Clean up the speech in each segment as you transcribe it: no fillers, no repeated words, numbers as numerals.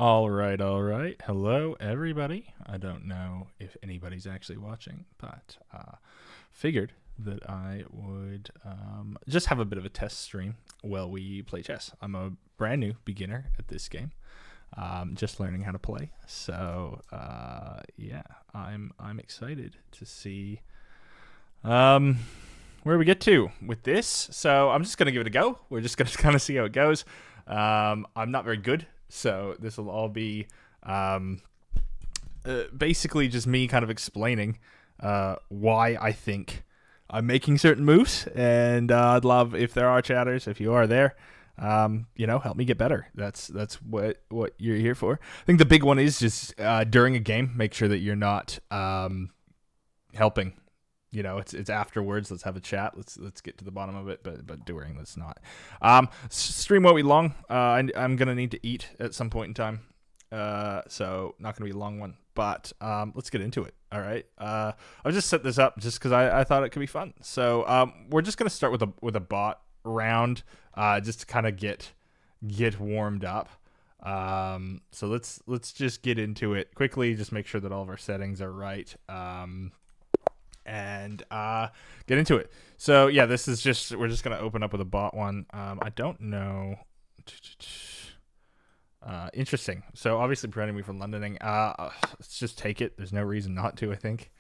All right, all right. Hello, everybody. I don't know if anybody's actually watching, but figured that I would just have a bit of a test stream while we play chess. I'm a brand new beginner at this game, just learning how to play. So yeah, I'm excited to see where we get to with this. So I'm just gonna give it a go. We're just gonna kind of see how it goes. I'm not very good. So this will all be basically just me kind of explaining why I think I'm making certain moves, and I'd love if there are chatters, if you are there, help me get better. That's what you're here for. I think the big one is just during a game, make sure that you're not helping. It's afterwards. Let's have a chat. Let's get to the bottom of it. But during, let's not. Stream won't be long. I'm gonna need to eat at some point in time. So not gonna be a long one. But let's get into it. All right. I'll just set this up just because I thought it could be fun. So we're just gonna start with a bot round, just to kind of get warmed up. So let's just get into it quickly. Just make sure that all of our settings are right. And get into it. So yeah, we're just gonna open up with a bot one. I don't know. Interesting. So obviously preventing me from Londoning. Let's just take it. There's no reason not to, I think.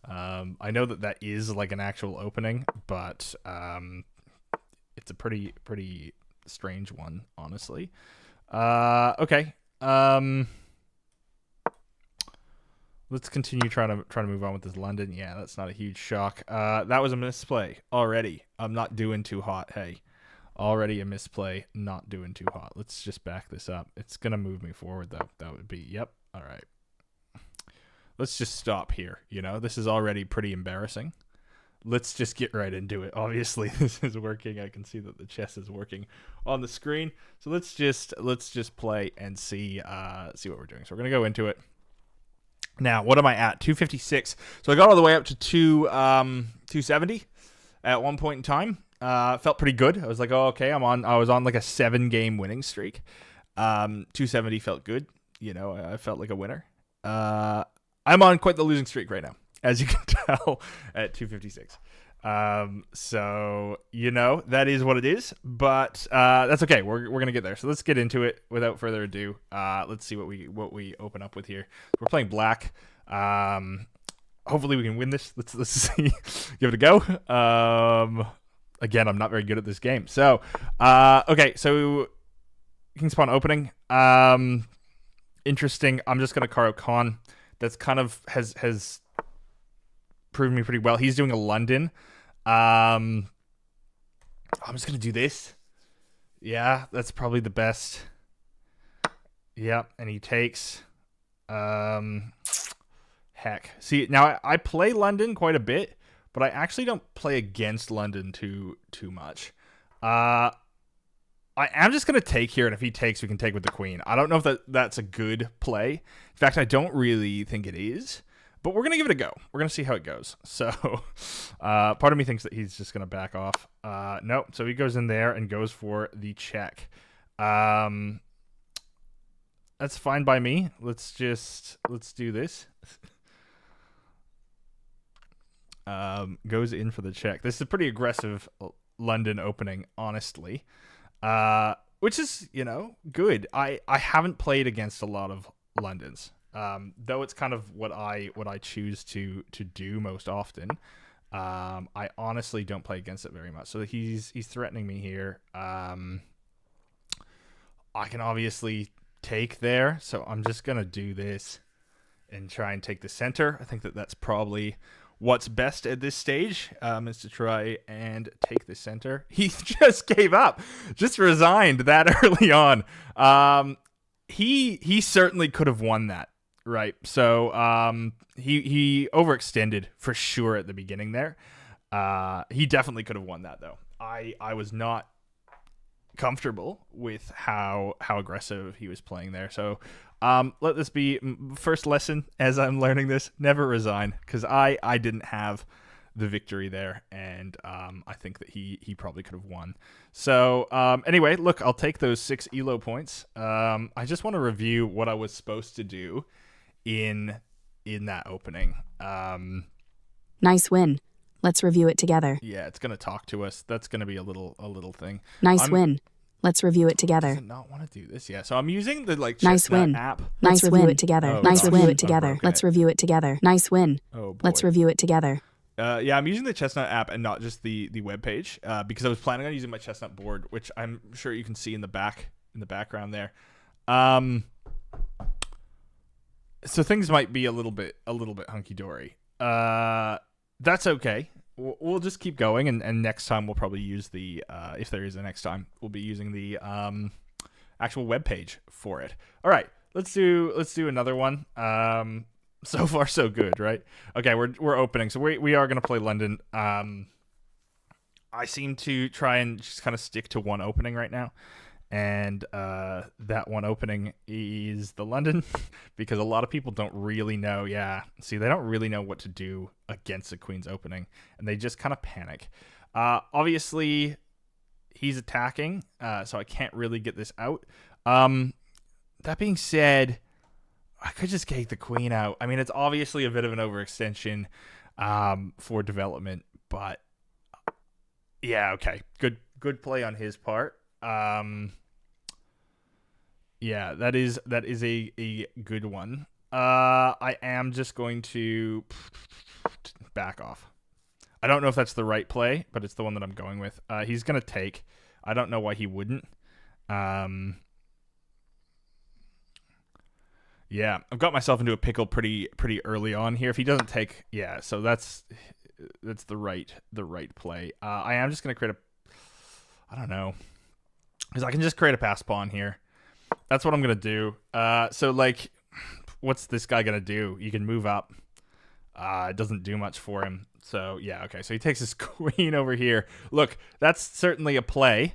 I know that is like an actual opening, but it's a pretty strange one, honestly. Okay. Let's continue trying to move on with this London. Yeah, that's not a huge shock. That was a misplay already. I'm not doing too hot. Hey, already a misplay. Not doing too hot. Let's just back this up. It's gonna move me forward though. That would be yep. All right. Let's just stop here. This is already pretty embarrassing. Let's just get right into it. Obviously, this is working. I can see that the chess is working on the screen. So let's just play and see what we're doing. So we're gonna go into it. Now, what am I at? 256. So I got all the way up to 270 at one point in time. Felt pretty good. I was like, oh, okay, I was on like a 7-game winning streak. 270 felt good. I felt like a winner. I'm on quite the losing streak right now, as you can tell, at 256. So that is what it is, but that's okay. We're gonna get there. So let's get into it without further ado. Let's see what we open up with here. We're playing black. Hopefully we can win this. Let's see. Give it a go. Again, I'm not very good at this game. So okay. So King's Pawn opening. Interesting. I'm just gonna Caro Khan. That's kind of has proven me pretty well. He's doing a London. I'm just gonna do this. Yeah, that's probably the best. Yep, and he takes. Heck. See, now I play London quite a bit, but I actually don't play against London too much. I am just gonna take here, and if he takes, we can take with the queen. I don't know if that's a good play. In fact, I don't really think it is. But we're going to give it a go. We're going to see how it goes. So part of me thinks that he's just going to back off. Nope. So he goes in there and goes for the check. That's fine by me. Let's do this. Goes in for the check. This is a pretty aggressive London opening, honestly. Which is, good. I haven't played against a lot of Londons. Though it's kind of what I choose to do most often. I honestly don't play against it very much. So he's threatening me here. I can obviously take there. So I'm just going to do this and try and take the center. I think that's probably what's best at this stage, is to try and take the center. He just gave up, just resigned that early on. He certainly could have won that. Right. So he overextended for sure at the beginning there. He definitely could have won that, though. I was not comfortable with how aggressive he was playing there. So let this be first lesson as I'm learning this. Never resign, because I didn't have the victory there, and I think that he probably could have won. So anyway, look, I'll take those 6 ELO points. I just want to review what I was supposed to do in that opening. Nice win. Let's review it together. Yeah, it's gonna talk to us. That's gonna be a little thing. Nice win. Let's review it together. Does it not want to do this? Yeah, so I'm using the nice win app. Let's review it together. Oh, nice gosh. review it together. Oh, Let's review it together. Nice win. Oh boy. Let's review it together. Yeah, I'm using the Chestnut app and not just the web page because I was planning on using my Chestnut board, which I'm sure you can see in the background there. So things might be a little bit hunky dory. That's okay. We'll just keep going, and next time we'll probably use the if there is a next time, we'll be using the actual web page for it. All right, let's do another one. So far so good, right? Okay, we're opening, so we are gonna play London. I seem to try and just kind of stick to one opening right now, and that one opening is the London because a lot of people don't really know. Yeah, see, they don't really know what to do against the Queen's opening, and they just kind of panic. Obviously, he's attacking, so I can't really get this out. That being said, I could just take the Queen out. I mean, it's obviously a bit of an overextension for development, but yeah, okay, good play on his part. Yeah, that is a good one. I am just going to back off. I don't know if that's the right play, but it's the one that I'm going with. He's gonna take. I don't know why he wouldn't. Yeah, I've got myself into a pickle pretty early on here. If he doesn't take, yeah, so that's the right play. I am just gonna create I don't know, because I can just create a pass pawn here. That's what I'm gonna do. So like, what's this guy gonna do? You can move up. It doesn't do much for him. So yeah, okay. So he takes his queen over here. Look, that's certainly a play.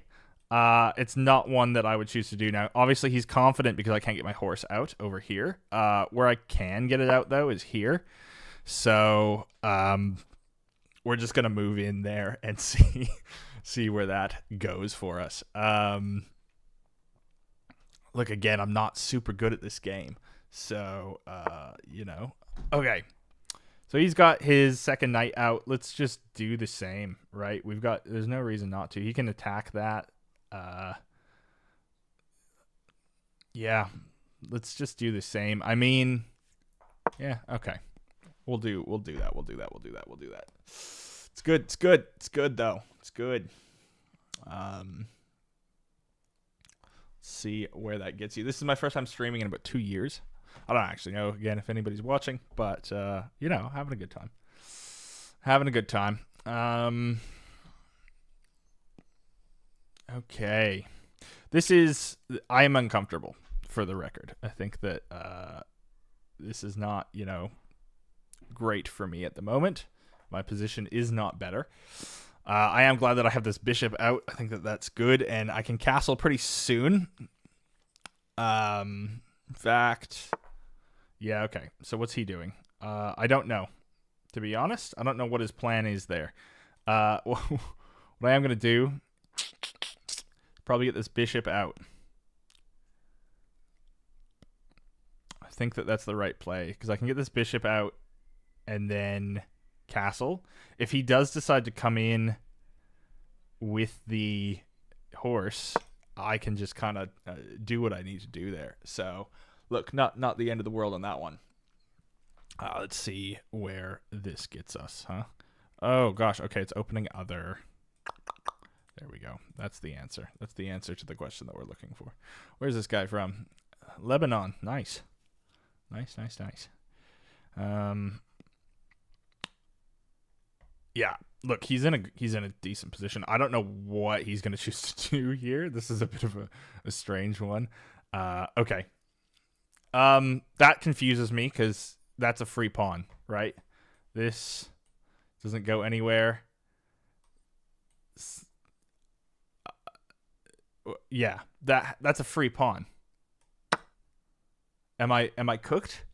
It's not one that I would choose to do now. Obviously, he's confident because I can't get my horse out over here. Where I can get it out, though, is here. So we're just going to move in there and see where that goes for us. Look, again, I'm not super good at this game. So, Okay. So he's got his second knight out. Let's just do the same, right? There's no reason not to. He can attack that. Yeah, let's just do the same. I mean, yeah, okay. We'll do that. It's good though. It's good. Let's see where that gets you. This is my first time streaming in about 2 years. I don't actually know, again, if anybody's watching, but having a good time. Okay. I am uncomfortable, for the record. I think that this is not, great for me at the moment. My position is not better. I am glad that I have this bishop out. I think that that's good, and I can castle pretty soon. In fact, yeah, okay. So what's he doing? I don't know. To be honest, I don't know what his plan is there. What I am going to do, probably get this bishop out. I think that that's the right play, because I can get this bishop out and then castle. If he does decide to come in with the horse, I can just kind of do what I need to do there. So, look, not the end of the world on that one. Let's see where this gets us, huh? Oh, gosh. Okay, it's opening other. There we go. That's the answer. That's the answer to the question that we're looking for. Where's this guy from? Lebanon. Nice. Nice. Yeah. Look, he's in a decent position. I don't know what he's going to choose to do here. This is a bit of a strange one. Okay. That confuses me because that's a free pawn, right? This doesn't go anywhere. Yeah, that's a free pawn. Am I cooked?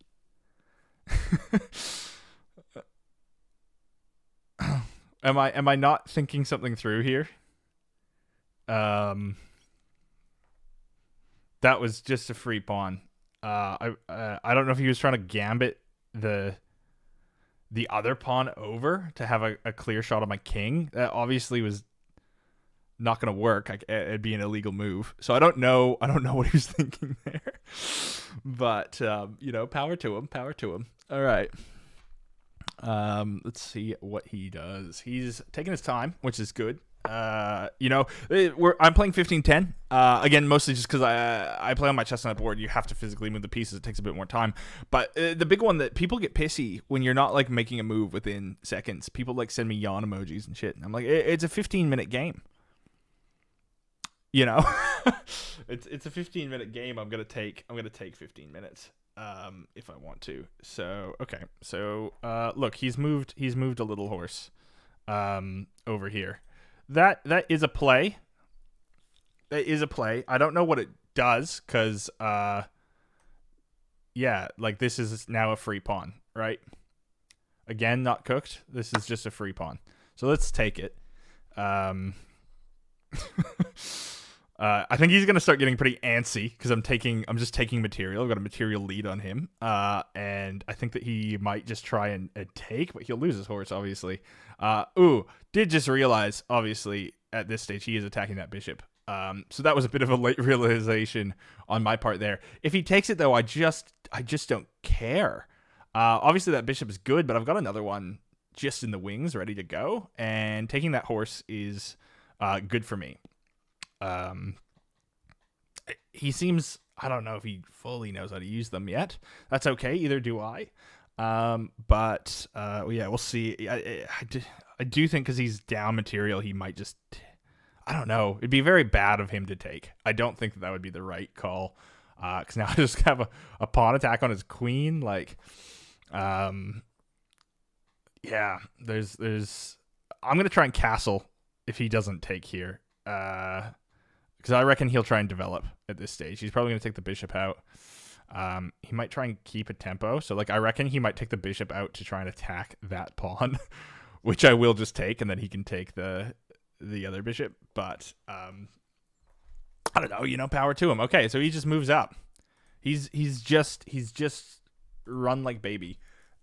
Am I not thinking something through here? Um, that was just a free pawn. I don't know if he was trying to gambit the other pawn over to have a clear shot on my king. That obviously was not going to work. It'd be an illegal move. So I don't know. I don't know what he was thinking there. But power to him. Power to him. All right. Let's see what he does. He's taking his time, which is good. I'm playing 15-10. Again, mostly just because I play on my chestnut board. You have to physically move the pieces. It takes a bit more time. But the big one that people get pissy when you're not like making a move within seconds. People like send me yawn emojis and shit. And I'm like, it's a 15-minute game. You know, it's a 15-minute game. I'm gonna take 15 minutes. If I want to. So okay. So look, he's moved a little horse over here. That is a play. That is a play. I don't know what it does because like this is now a free pawn, right? Again, not cooked. This is just a free pawn. So let's take it. I think he's gonna start getting pretty antsy because I'm just taking material. I've got a material lead on him, and I think that he might just try and take, but he'll lose his horse, obviously. Did just realize, obviously, at this stage he is attacking that bishop. So that was a bit of a late realization on my part there. If he takes it though, I just don't care. Obviously that bishop is good, but I've got another one just in the wings, ready to go, and taking that horse is good for me. He seems, I don't know if he fully knows how to use them yet. That's okay. Either do I. But we'll see. I do think because he's down material, he might just, I don't know. It'd be very bad of him to take. I don't think that would be the right call. Because now I just have a pawn attack on his queen. Like, there's, I'm going to try and castle if he doesn't take here. Because I reckon he'll try and develop at this stage. He's probably going to take the bishop out. He might try and keep a tempo. So, like, I reckon he might take the bishop out to try and attack that pawn, which I will just take, and then he can take the other bishop. But I don't know. Power to him. Okay, so he just moves up. He's just run like baby.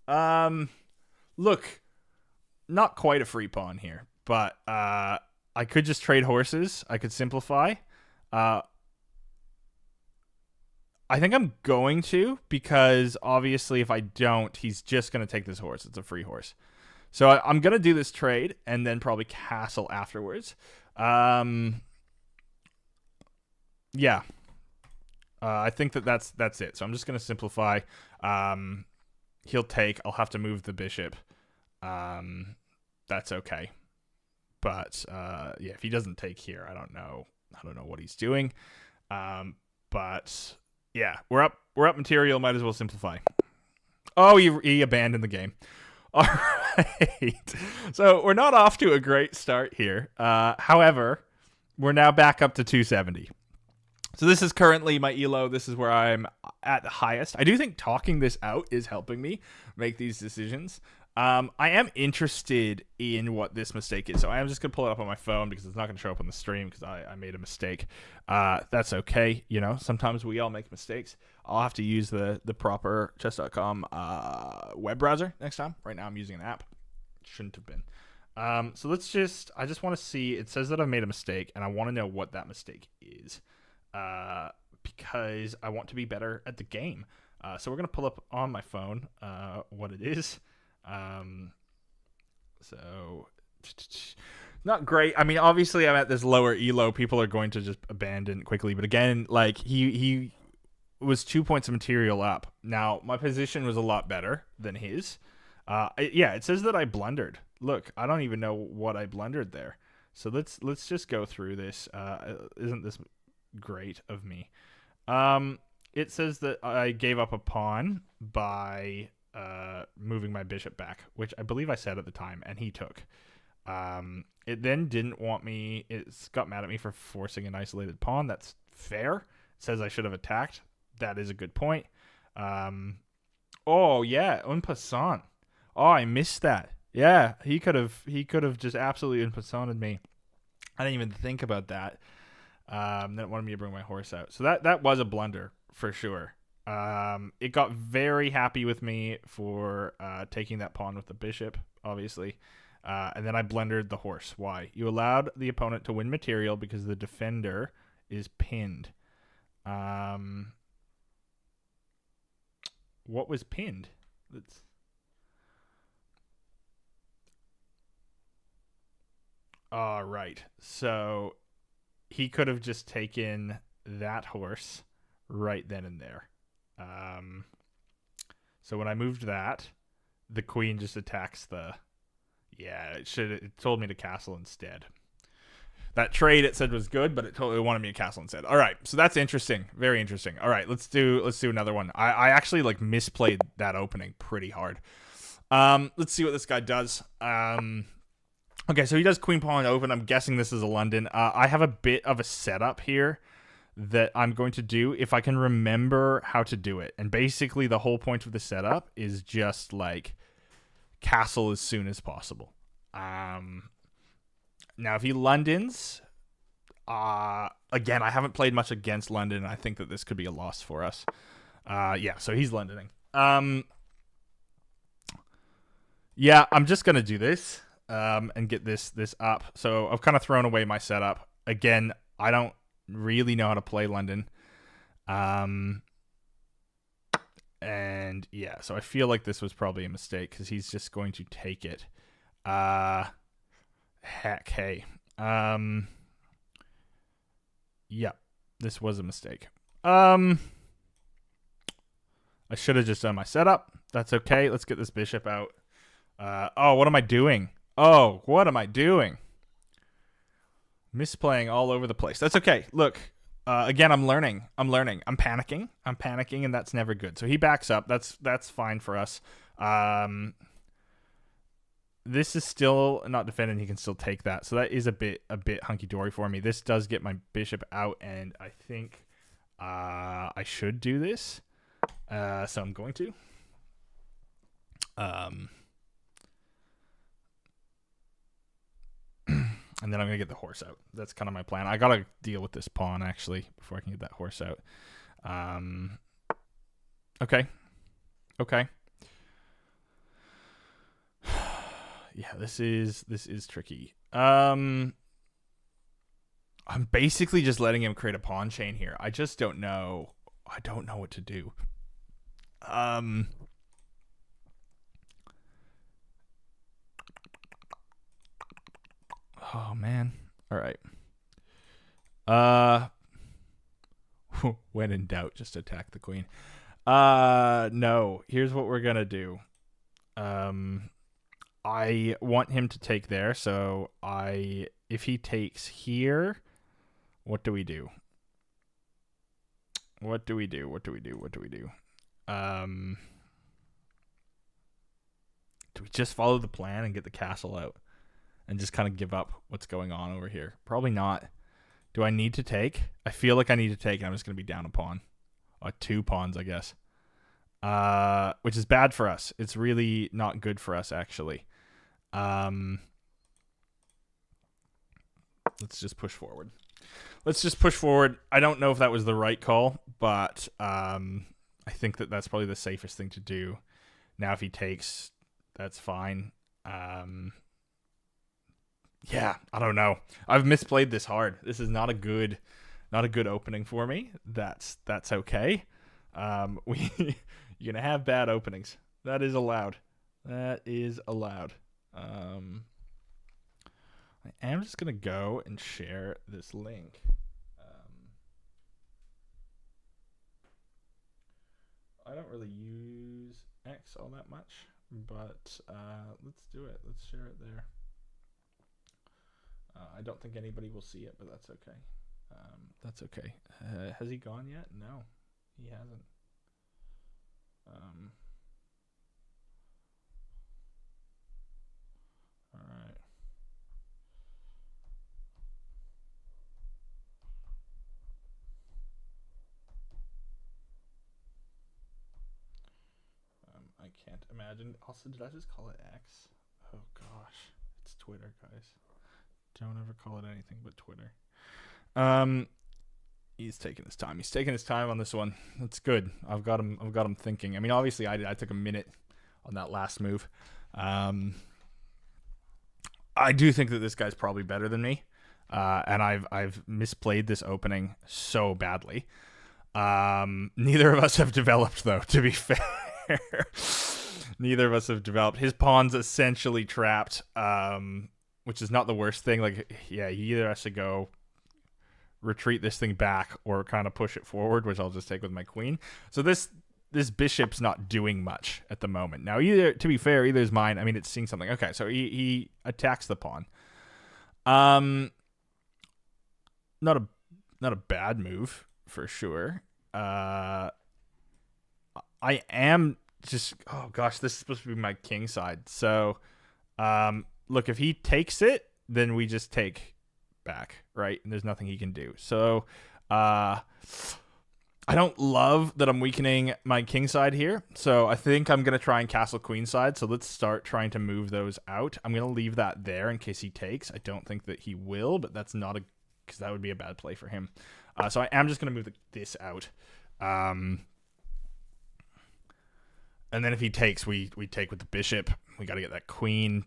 Look, not quite a free pawn here, but I could just trade horses. I could simplify. I think I'm going to, because obviously if I don't, he's just going to take this horse. It's a free horse. So I'm going to do this trade and then probably castle afterwards. I think that's it. So I'm just going to simplify. He'll take. I'll have to move the bishop. That's okay. But if he doesn't take here, I don't know what he's doing. But yeah, we're up material. Might as well simplify. Oh, he abandoned the game. All right. So we're not off to a great start here. However, we're now back up to 270. So this is currently my ELO. This is where I'm at the highest. I do think talking this out is helping me make these decisions. I am interested in what this mistake is. So I am just going to pull it up on my phone because it's not going to show up on the stream because I made a mistake. That's okay. Sometimes we all make mistakes. I'll have to use the proper chess.com web browser next time. Right now I'm using an app. Shouldn't have been. So I just want to see. It says that I've made a mistake and I want to know what that mistake is because I want to be better at the game. So we're going to pull up on my phone what it is. So not great. I mean, obviously I'm at this lower ELO. People are going to just abandon quickly. But again, like he was 2 points of material up. Now my position was a lot better than his. It says that I blundered. Look, I don't even know what I blundered there. So let's just go through this. Isn't this great of me? It says that I gave up a pawn by moving my bishop back, which I believe I said at the time, and he took. It then didn't want me. It's got mad at me for forcing an isolated pawn. That's fair. It says I should have attacked. That is a good point. Oh yeah, en passant. Oh, I missed that. Yeah, he could have just absolutely impersonated me. I didn't even think about that. Then it wanted me to bring my horse out. So that was a blunder for sure. It got very happy with me for taking that pawn with the bishop, obviously. And then I blundered the horse. Why? You allowed the opponent to win material because the defender is pinned. What was pinned? That's all right. So he could have just taken that horse right then and there. Um, so when I moved that, the queen just attacks the. Yeah, it told me to castle instead. That trade it said was good, but it wanted me to castle instead. All right, so that's interesting, very interesting. All right, let's do another one. I actually like misplayed that opening pretty hard. Let's see what this guy does. Okay, so he does queen pawn open. I'm guessing this is a London. I have a bit of a setup here that I'm going to do if I can remember how to do it. And basically, the whole point of the setup is just like castle as soon as possible. Now, if he Londons, again, I haven't played much against London, and I think that this could be a loss for us. Yeah, so he's Londoning. Yeah, I'm just gonna do this and get this up. So I've kind of thrown away my setup. Again, I don't really know how to play London. And yeah, so I feel like this was probably a mistake because he's just going to take it. Heck, hey. Yeah, this was a mistake. I should have just done my setup. That's okay. Let's get this bishop out. Oh, what am I doing? Oh, what am I doing? Misplaying all over the place. That's okay. Look, again, I'm learning. I'm panicking, and that's never good. So he backs up. That's fine for us. This is still not defending. He can still take that. So that is a bit hunky dory for me. This does get my bishop out, and I think I should do this. So I'm going to. And then I'm gonna get the horse out. That's kind of my plan. I gotta deal with this pawn actually before I can get that horse out. Okay. Yeah, this is tricky. I'm basically just letting him create a pawn chain here. I just don't know. I don't know what to do. Oh man. All right. When in doubt, just attack the queen. No. Here's what we're gonna do. I want him to take there, so if he takes here, what do we do? What do we do? Do we just follow the plan and get the castle out and just kind of give up what's going on over here? Probably not. Do I need to take? I feel like I need to take, and I'm just going to be down a pawn. 2 pawns, I guess. Which is bad for us. It's really not good for us, actually. Let's just push forward. I don't know if that was the right call, but I think that that's probably the safest thing to do. Now, if he takes, that's fine. Yeah, I don't know. I've misplayed this hard. This is not a good opening for me. That's okay. You're gonna have bad openings. That is allowed. I am just gonna go and share this link. I don't really use X all that much, but let's do it. Let's share it there. I don't think anybody will see it, but that's okay. Has he gone yet? No, he hasn't. All right. I can't imagine. Also, did I just call it X? Oh gosh, it's Twitter, guys. Don't ever call it anything but Twitter. He's taking his time. He's taking his time on this one. That's good. I've got him. I've got him thinking. I mean, obviously, I took a minute on that last move. I do think that this guy's probably better than me, and I've misplayed this opening so badly. Neither of us have developed, though. To be fair, neither of us have developed. His pawn's essentially trapped, which is not the worst thing. Like, yeah, he either has to go retreat this thing back or kind of push it forward, which I'll just take with my queen. So this bishop's not doing much at the moment. Now, either, to be fair, either is mine. I mean, it's seeing something. Okay, so he attacks the pawn. Not a bad move for sure. I am just, oh gosh, this is supposed to be my king side. So, look, if he takes it, then we just take back, right? And there's nothing he can do. So, I don't love that I'm weakening my king side here. So I think I'm going to try and castle queen side. So let's start trying to move those out. I'm going to leave that there in case he takes. I don't think that he will, but that's not because that would be a bad play for him. So I am just going to move this out. And then if he takes, we take with the bishop. We got to get that queen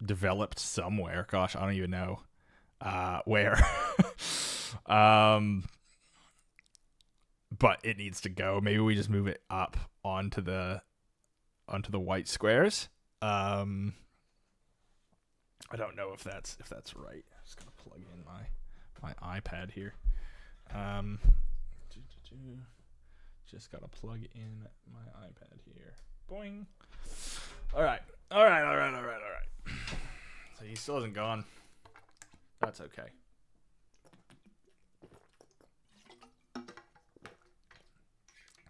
developed somewhere. Gosh, I don't even know where. But it needs to go. Maybe we just move it up onto the white squares. I don't know if that's right. I'm just gonna plug in my iPad here. Just gotta plug in my iPad here. Boing. All right. So he still hasn't gone. That's okay.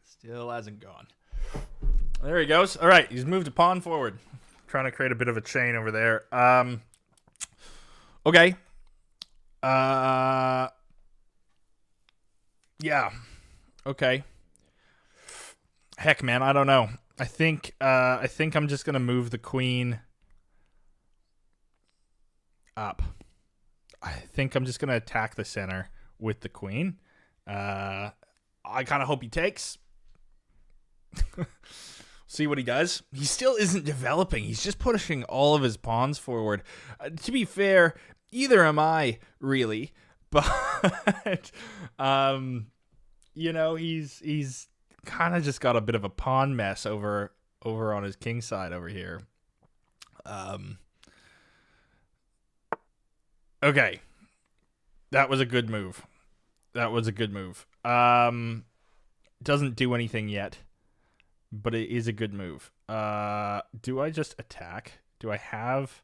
Still hasn't gone. There he goes. All right, he's moved a pawn forward. Trying to create a bit of a chain over there. Okay. Yeah. Okay. Heck, man, I don't know. I think I'm just gonna move the queen up. I think I'm just gonna attack the center with the queen. I kind of hope he takes. See what he does. He still isn't developing. He's just pushing all of his pawns forward. To be fair, either am I, really. But he's kind of just got a bit of a pawn mess over on his king side over here. Okay. That was a good move. Doesn't do anything yet, but it is a good move. Do I just attack? Do I have?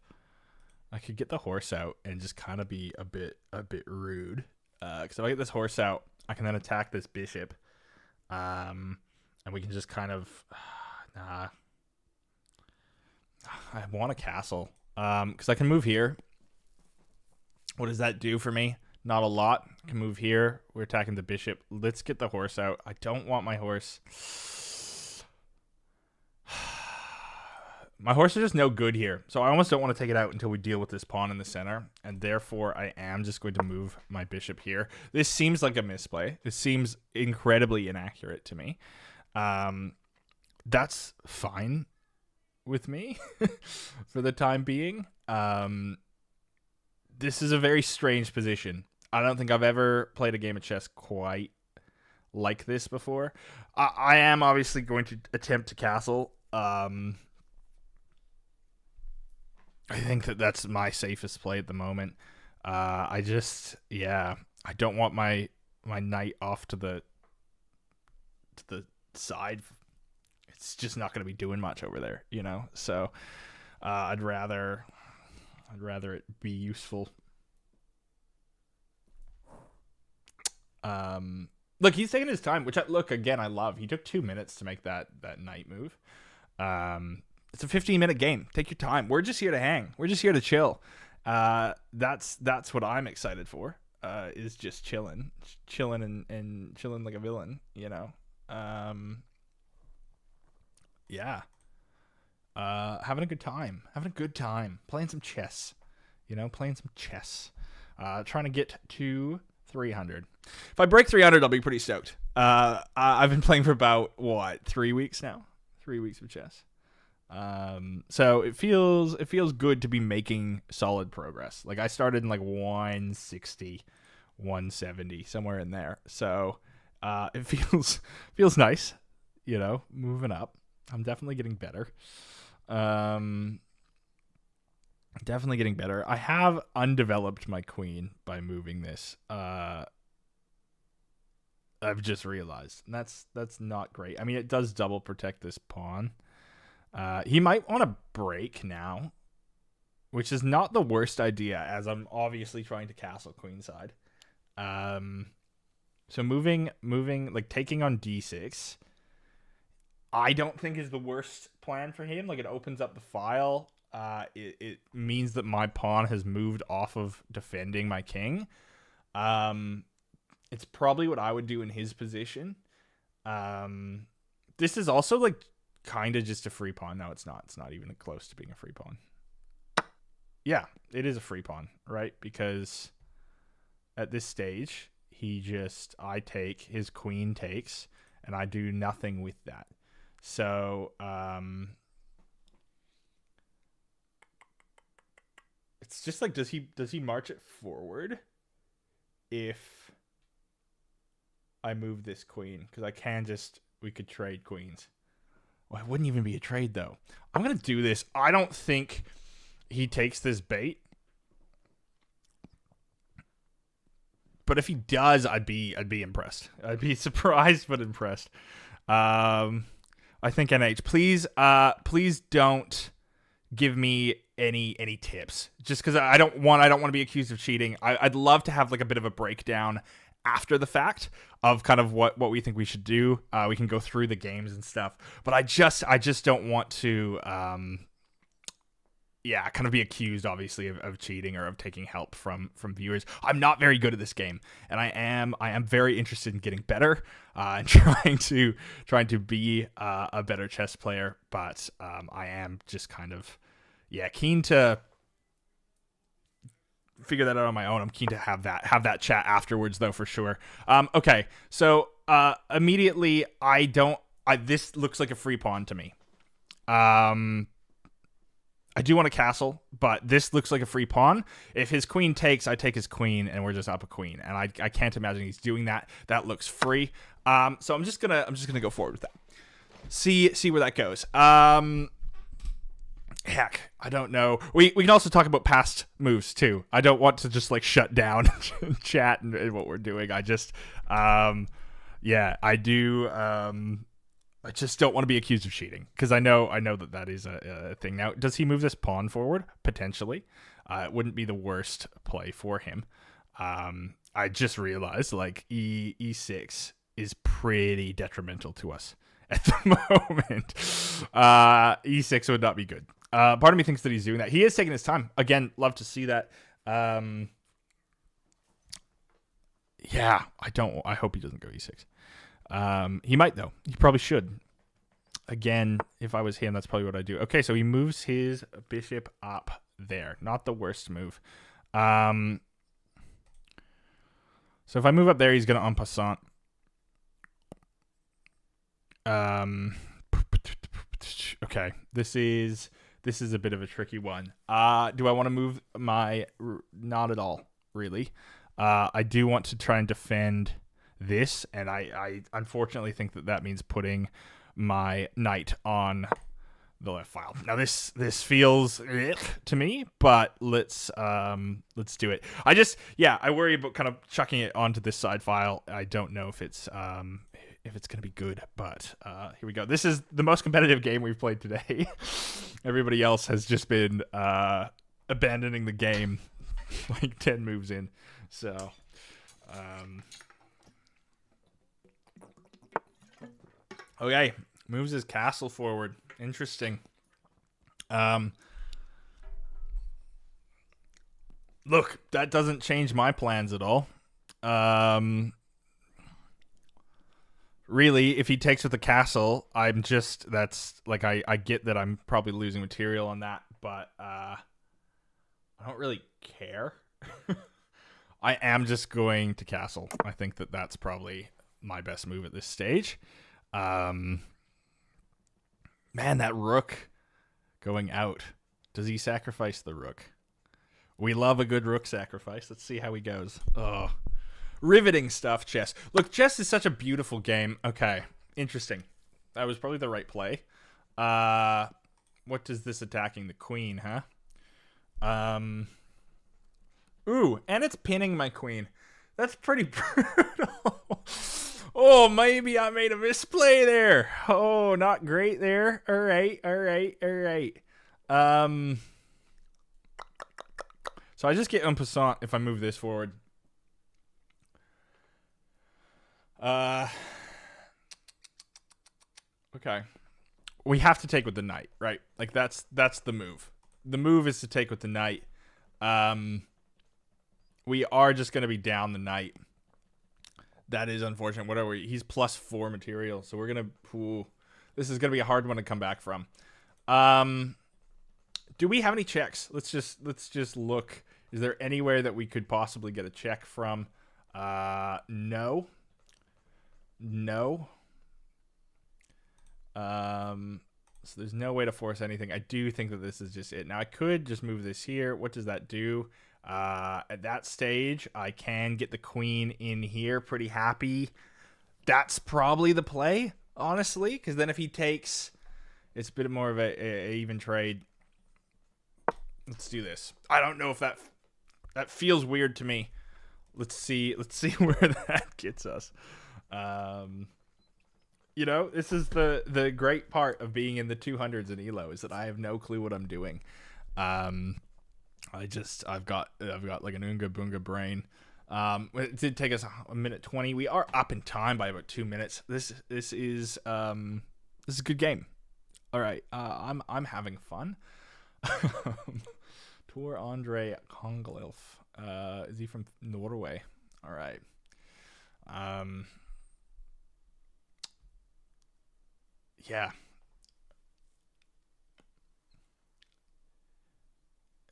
I could get the horse out and just kind of be a bit rude. Because if I get this horse out, I can then attack this bishop, and we can just kind of. Nah. I want a castle. Because I can move here. What does that do for me? Not a lot. I can move here. We're attacking the bishop. Let's get the horse out. I don't want my horse. My horse is just no good here. So I almost don't want to take it out until we deal with this pawn in the center. And therefore, I am just going to move my bishop here. This seems like a misplay. This seems incredibly inaccurate to me. That's fine with me for the time being. This is a very strange position. I don't think I've ever played a game of chess quite like this before. I am obviously going to attempt to castle. I think that's my safest play at the moment. I don't want my knight off to the side. It's just not going to be doing much over there, So I'd rather it be useful. Look, he's taking his time, which I love. He took 2 minutes to make that knight move. It's a 15-minute game. Take your time. We're just here to hang. We're just here to chill. That's what I'm excited for. Is just chilling and chilling like a villain. Yeah. Having a good time. Having a good time. Playing some chess. Playing some chess. Trying to get to 300. If I break 300, I'll be pretty stoked. I've been playing for about, 3 weeks now? 3 weeks of chess. So it feels good to be making solid progress. Like I started in like 160, 170, somewhere in there. So it feels nice, moving up. I'm definitely getting better. Definitely getting better. I have undeveloped my queen by moving this. I've just realized. And that's not great. I mean, it does double protect this pawn. He might want to break now, which is not the worst idea, as I'm obviously trying to castle queenside. So moving, like taking on d6, I don't think is the worst plan for him. Like it opens up the file. It means that my pawn has moved off of defending my king. It's probably what I would do in his position. This is also like kind of just a free pawn. No, it's not. It's not even close to being a free pawn. Yeah, it is a free pawn, right? Because at this stage, I take, his queen takes, and I do nothing with that. So, it's just like, does he march it forward if I move this queen? Because we could trade queens. Well, it wouldn't even be a trade, though. I'm going to do this. I don't think he takes this bait. But if he does, I'd be impressed. I'd be surprised, but impressed. I think NH, please don't give me any tips. Just because I don't want to be accused of cheating. I'd love to have like a bit of a breakdown after the fact of kind of what we think we should do. We can go through the games and stuff, but I just don't want to kind of be accused, obviously, of cheating or of taking help from viewers. I'm not very good at this game, and I am very interested in getting better and trying to be a better chess player. But I am just kind of keen to figure that out on my own. I'm keen to have that chat afterwards, though, for sure. Okay, so immediately this looks like a free pawn to me. I do want a castle, but this looks like a free pawn. If his queen takes, I take his queen, and we're just up a queen. And I can't imagine he's doing that. That looks free. So I'm just gonna go forward with that. See where that goes. Heck, I don't know. We can also talk about past moves too. I don't want to just like shut down chat and what we're doing. I just, I do. I just don't want to be accused of cheating because I know that is a thing. Now, does he move this pawn forward? Potentially. It wouldn't be the worst play for him. I just realized like e6 is pretty detrimental to us at the moment. E6 would not be good. Part of me thinks that he's doing that. He is taking his time. Again, love to see that. I hope he doesn't go e6. He might, though. He probably should. Again, if I was him, that's probably what I'd do. Okay, so he moves his bishop up there. Not the worst move. So if I move up there, he's going to en passant. Okay, this is a bit of a tricky one. Do I want to move my... Not at all, really. I do want to try and defend this, and I unfortunately think that means putting my knight on the left file. Now this feels to me, but let's do it. I worry about kind of chucking it onto this side file. I don't know if it's gonna be good, but here we go. This is the most competitive game we've played today. Everybody else has just been abandoning the game like 10 moves in. So okay, moves his castle forward. Interesting. Look, that doesn't change my plans at all. Really, if he takes with the castle, I'm just that's like I get that I'm probably losing material on that, but I don't really care. I am just going to castle. I think that that's probably my best move at this stage. Um, man, that rook going out. Does he sacrifice the rook? We love a good rook sacrifice. Let's see how he goes. Oh, riveting stuff, chess. Look, chess is such a beautiful game. Okay, interesting. That was probably the right play. What does this attacking the queen, huh? Ooh, and it's pinning my queen. That's pretty brutal. Oh, maybe I made a misplay there. Oh, not great there. All right, all right, all right. So I just get en passant if I move this forward. Okay. We have to take with the knight, right? Like that's the move. The move is to take with the knight. We are just going to be down the knight. That is unfortunate. Whatever. He's +4 material, so we're going to... This is going to be a hard one to come back from. Do we have any checks? Let's just look. Is there anywhere that we could possibly get a check from? No. No. So there's no way to force anything. I do think that this is just it. Now I could just move this here. What does that do? At that stage, I can get the queen in here pretty happy. That's probably the play, honestly, because then if he takes, it's a bit more of a even trade. Let's do this. I don't know if that feels weird to me. Let's see where that gets us. This is the great part of being in the 200s in ELO is that I have no clue what I'm doing. I've got like an Oonga Boonga brain. It did take us a minute 20. We are up in time by about 2 minutes. This is a good game. All right, I'm having fun. Tor Andre Konglilf. Is he from Norway? All right. Yeah.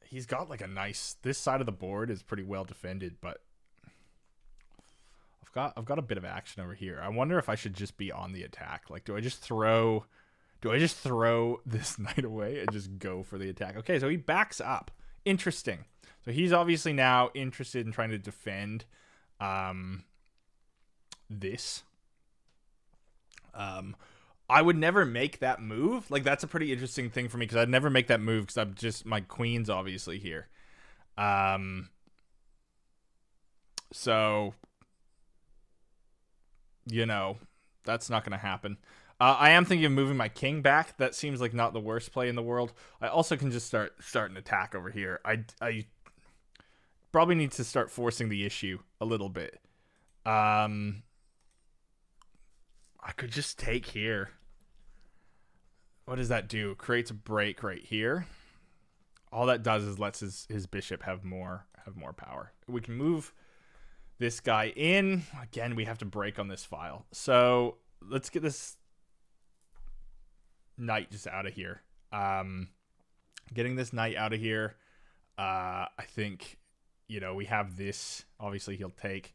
He's got like a nice... This side of the board is pretty well defended, but I've got a bit of action over here. I wonder if I should just be on the attack. Like, do I just throw this knight away and just go for the attack? Okay, so he backs up. Interesting. So he's obviously now interested in trying to defend this. I would never make that move. Like, that's a pretty interesting thing for me because I'd never make that move because I'm just... My queen's obviously here. So, that's not going to happen. I am thinking of moving my king back. That seems like not the worst play in the world. I also can just start an attack over here. I probably need to start forcing the issue a little bit. I could just take here. What does that do? Creates a break right here. All that does is lets his bishop have more power. We can move this guy in. Again, we have to break on this file. So let's get this knight just out of here. Getting this knight out of here. I think, we have this. Obviously, he'll take.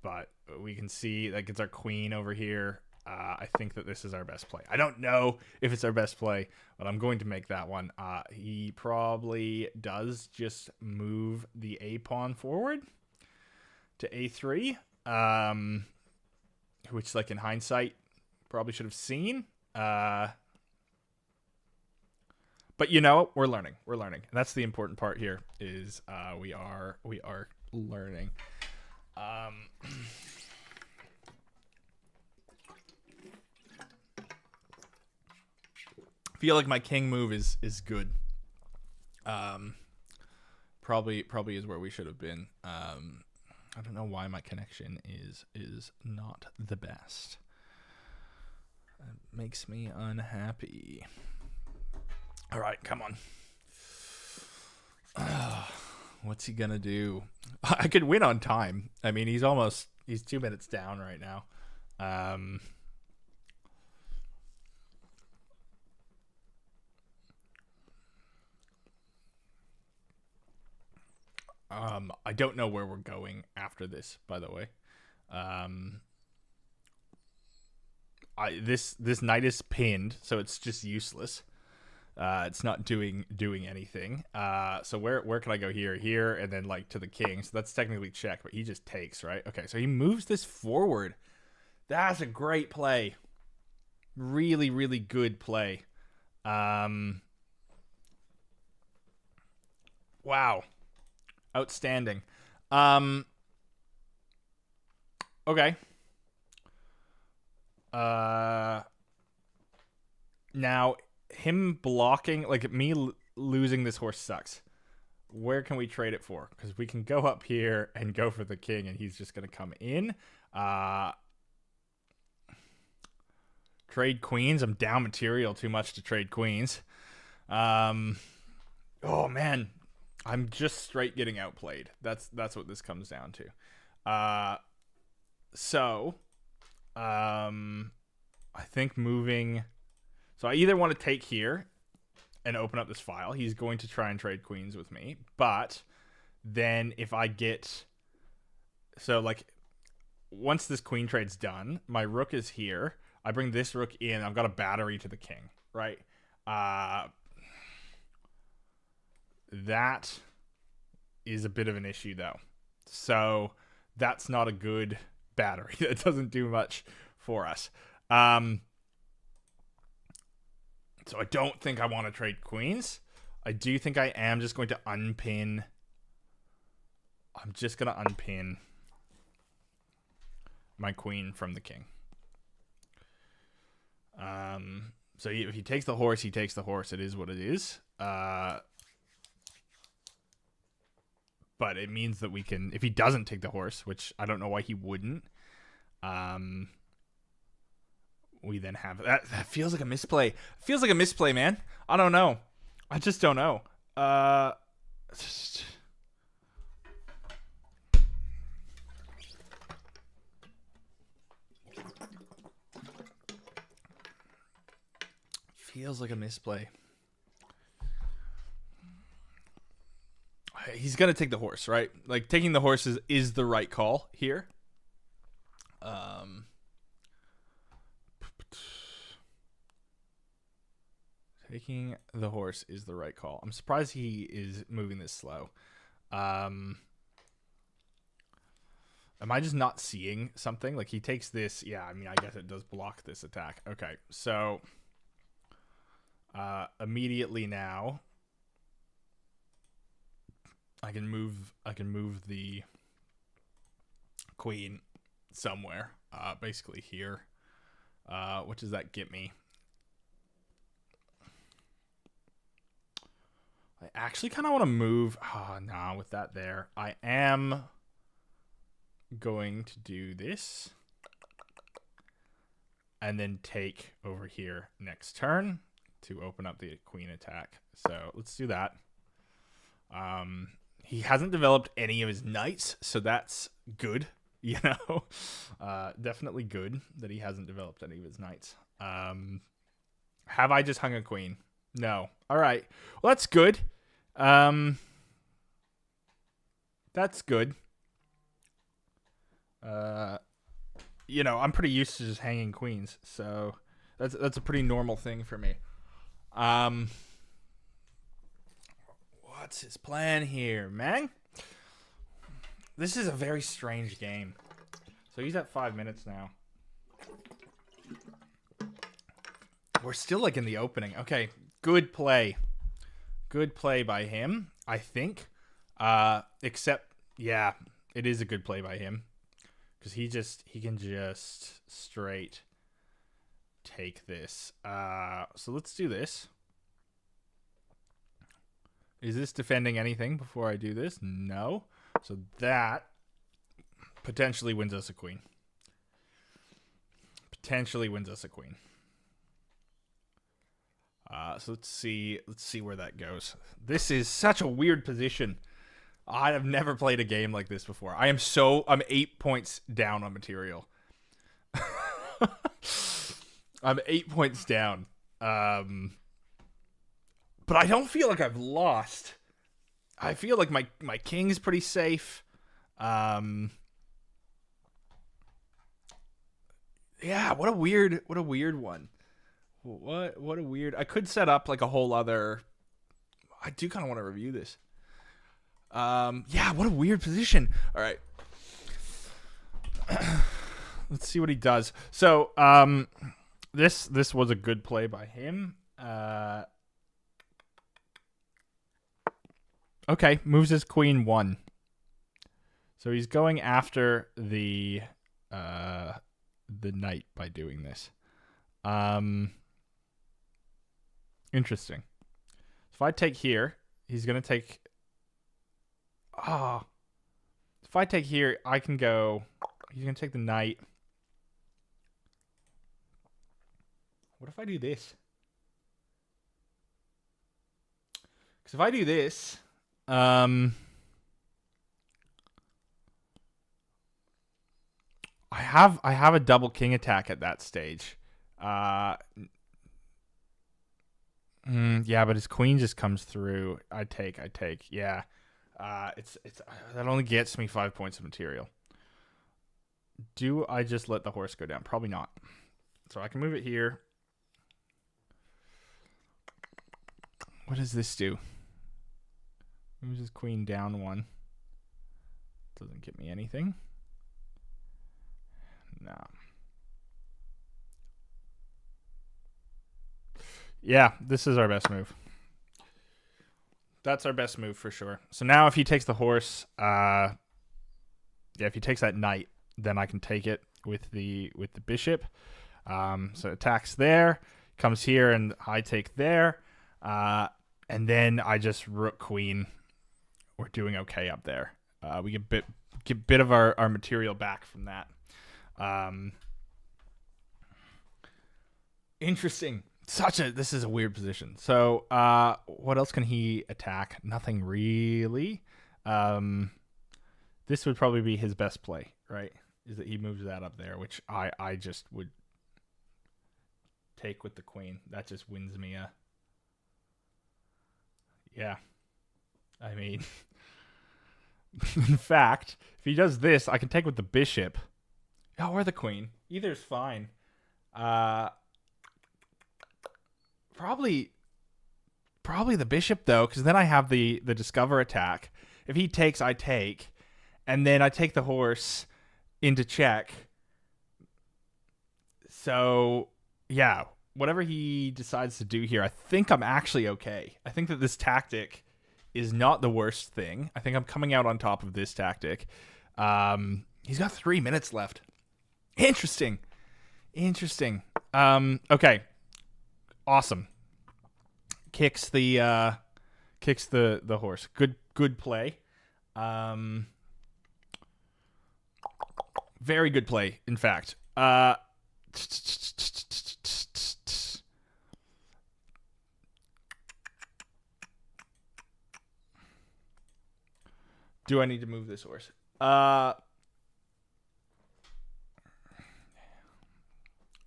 But we can see that gets our queen over here. I think that this is our best play. I don't know if it's our best play, but I'm going to make that one. He probably does just move the A pawn forward to A3, which, like, in hindsight, probably should have seen. But we're learning. We're learning. And that's the important part here is we are learning. Feel like my king move is good. Probably is where we should have been. I don't know why my connection is not the best. It makes me unhappy. All right, come on. What's he gonna do? I could win on time. I mean, he's 2 minutes down right now. I don't know where we're going after this, by the way. Um, this knight is pinned, so it's just useless. It's not doing anything. So where can I go here? Here, and then like to the king. So that's technically check, but he just takes, right? Okay, so he moves this forward. That's a great play. Really, really good play. Wow. Outstanding. Okay. Now him blocking, like me losing this horse sucks. Where can we trade it for? Because we can go up here and go for the king, and he's just gonna come in. Trade queens. I'm down material too much to trade queens. Oh man, I'm just straight getting outplayed. That's what this comes down to. So, I think moving. So I either want to take here and open up this file. He's going to try and trade queens with me, but then if I get, so like once this queen trade's done, my rook is here. I bring this rook in. I've got a battery to the king, right? That is a bit of an issue though. So that's not a good battery. That doesn't do much for us. So I don't think I want to trade queens. I do think I am just going to unpin. I'm just going to unpin my queen from the king. So if he takes the horse, he takes the horse. It is what it is. But it means that we can, if he doesn't take the horse, which I don't know why he wouldn't, we then have that feels like a misplay. Feels like a misplay, man. I don't know. I just don't know. Feels like a misplay. He's gonna take the horse, right? Like taking the horse is the right call here. Taking the horse is the right call. I'm surprised he is moving this slow. Am I just not seeing something? Like he takes this. Yeah, I mean, I guess it does block this attack. Okay, so immediately now I can move the queen somewhere. Basically here. What does that get me? I actually kind of want to move. Oh, no, with that there. I am going to do this. And then take over here next turn to open up the queen attack. So let's do that. He hasn't developed any of his knights, so that's good. You know, definitely good that he hasn't developed any of his knights. Have I just hung a queen? No. All right. Well, that's good. That's good. You know, I'm pretty used to just hanging queens, so that's a pretty normal thing for me. What's his plan here, man? This is a very strange game. So he's at 5 minutes now. We're still like in the opening. Okay, good play. Good play by him, I think. Except, yeah, it is a good play by him. Because he can just straight take this. So let's do this. Is this defending anything before I do this? No. So that potentially wins us a queen. Potentially wins us a queen. So let's see where that goes. This is such a weird position. I have never played a game like this before. I'm 8 points down on material. I'm 8 points down. But I don't feel like I've lost. I feel like my king's pretty safe. Yeah, what a weird one. What a weird. I could set up like a whole other. I do kind of want to review this. Yeah, what a weird position. All right. Let's see what he does. So, this was a good play by him. Okay, moves his queen 1. So he's going after the knight by doing this. Interesting. If I take here, he's gonna take. If I take here, I can go. He's gonna take the knight. What if I do this? Because if I do this, I have a double king attack at that stage. Yeah, but his queen just comes through. I take. Yeah. It's that only gets me 5 points of material. Do I just let the horse go down? Probably not. So I can move it here. What does this do? Moves his queen down 1. Doesn't get me anything. No. Yeah, this is our best move. That's our best move for sure. So now if he takes the horse, if he takes that knight, then I can take it with the bishop. So attacks there, comes here, and I take there. And then I just rook queen. We're doing okay up there. We get bit of our material back from that. Interesting. This is a weird position. So what else can he attack? Nothing really. This would probably be his best play, right? Is that he moves that up there, which I just would take with the queen. That just wins me a. Yeah. I mean, in fact, if he does this, I can take with the bishop. Oh, or the queen. Either's fine. Probably the bishop though, because then I have the discover attack. If he takes, I take, and then I take the horse into check. So yeah, whatever he decides to do here, I think I'm actually okay. I think that this tactic is not the worst thing. I think I'm coming out on top of this tactic. He's got 3 minutes left. Interesting. Okay. Awesome. Kicks the horse. Good play. Very good play, in fact. Do I need to move this horse?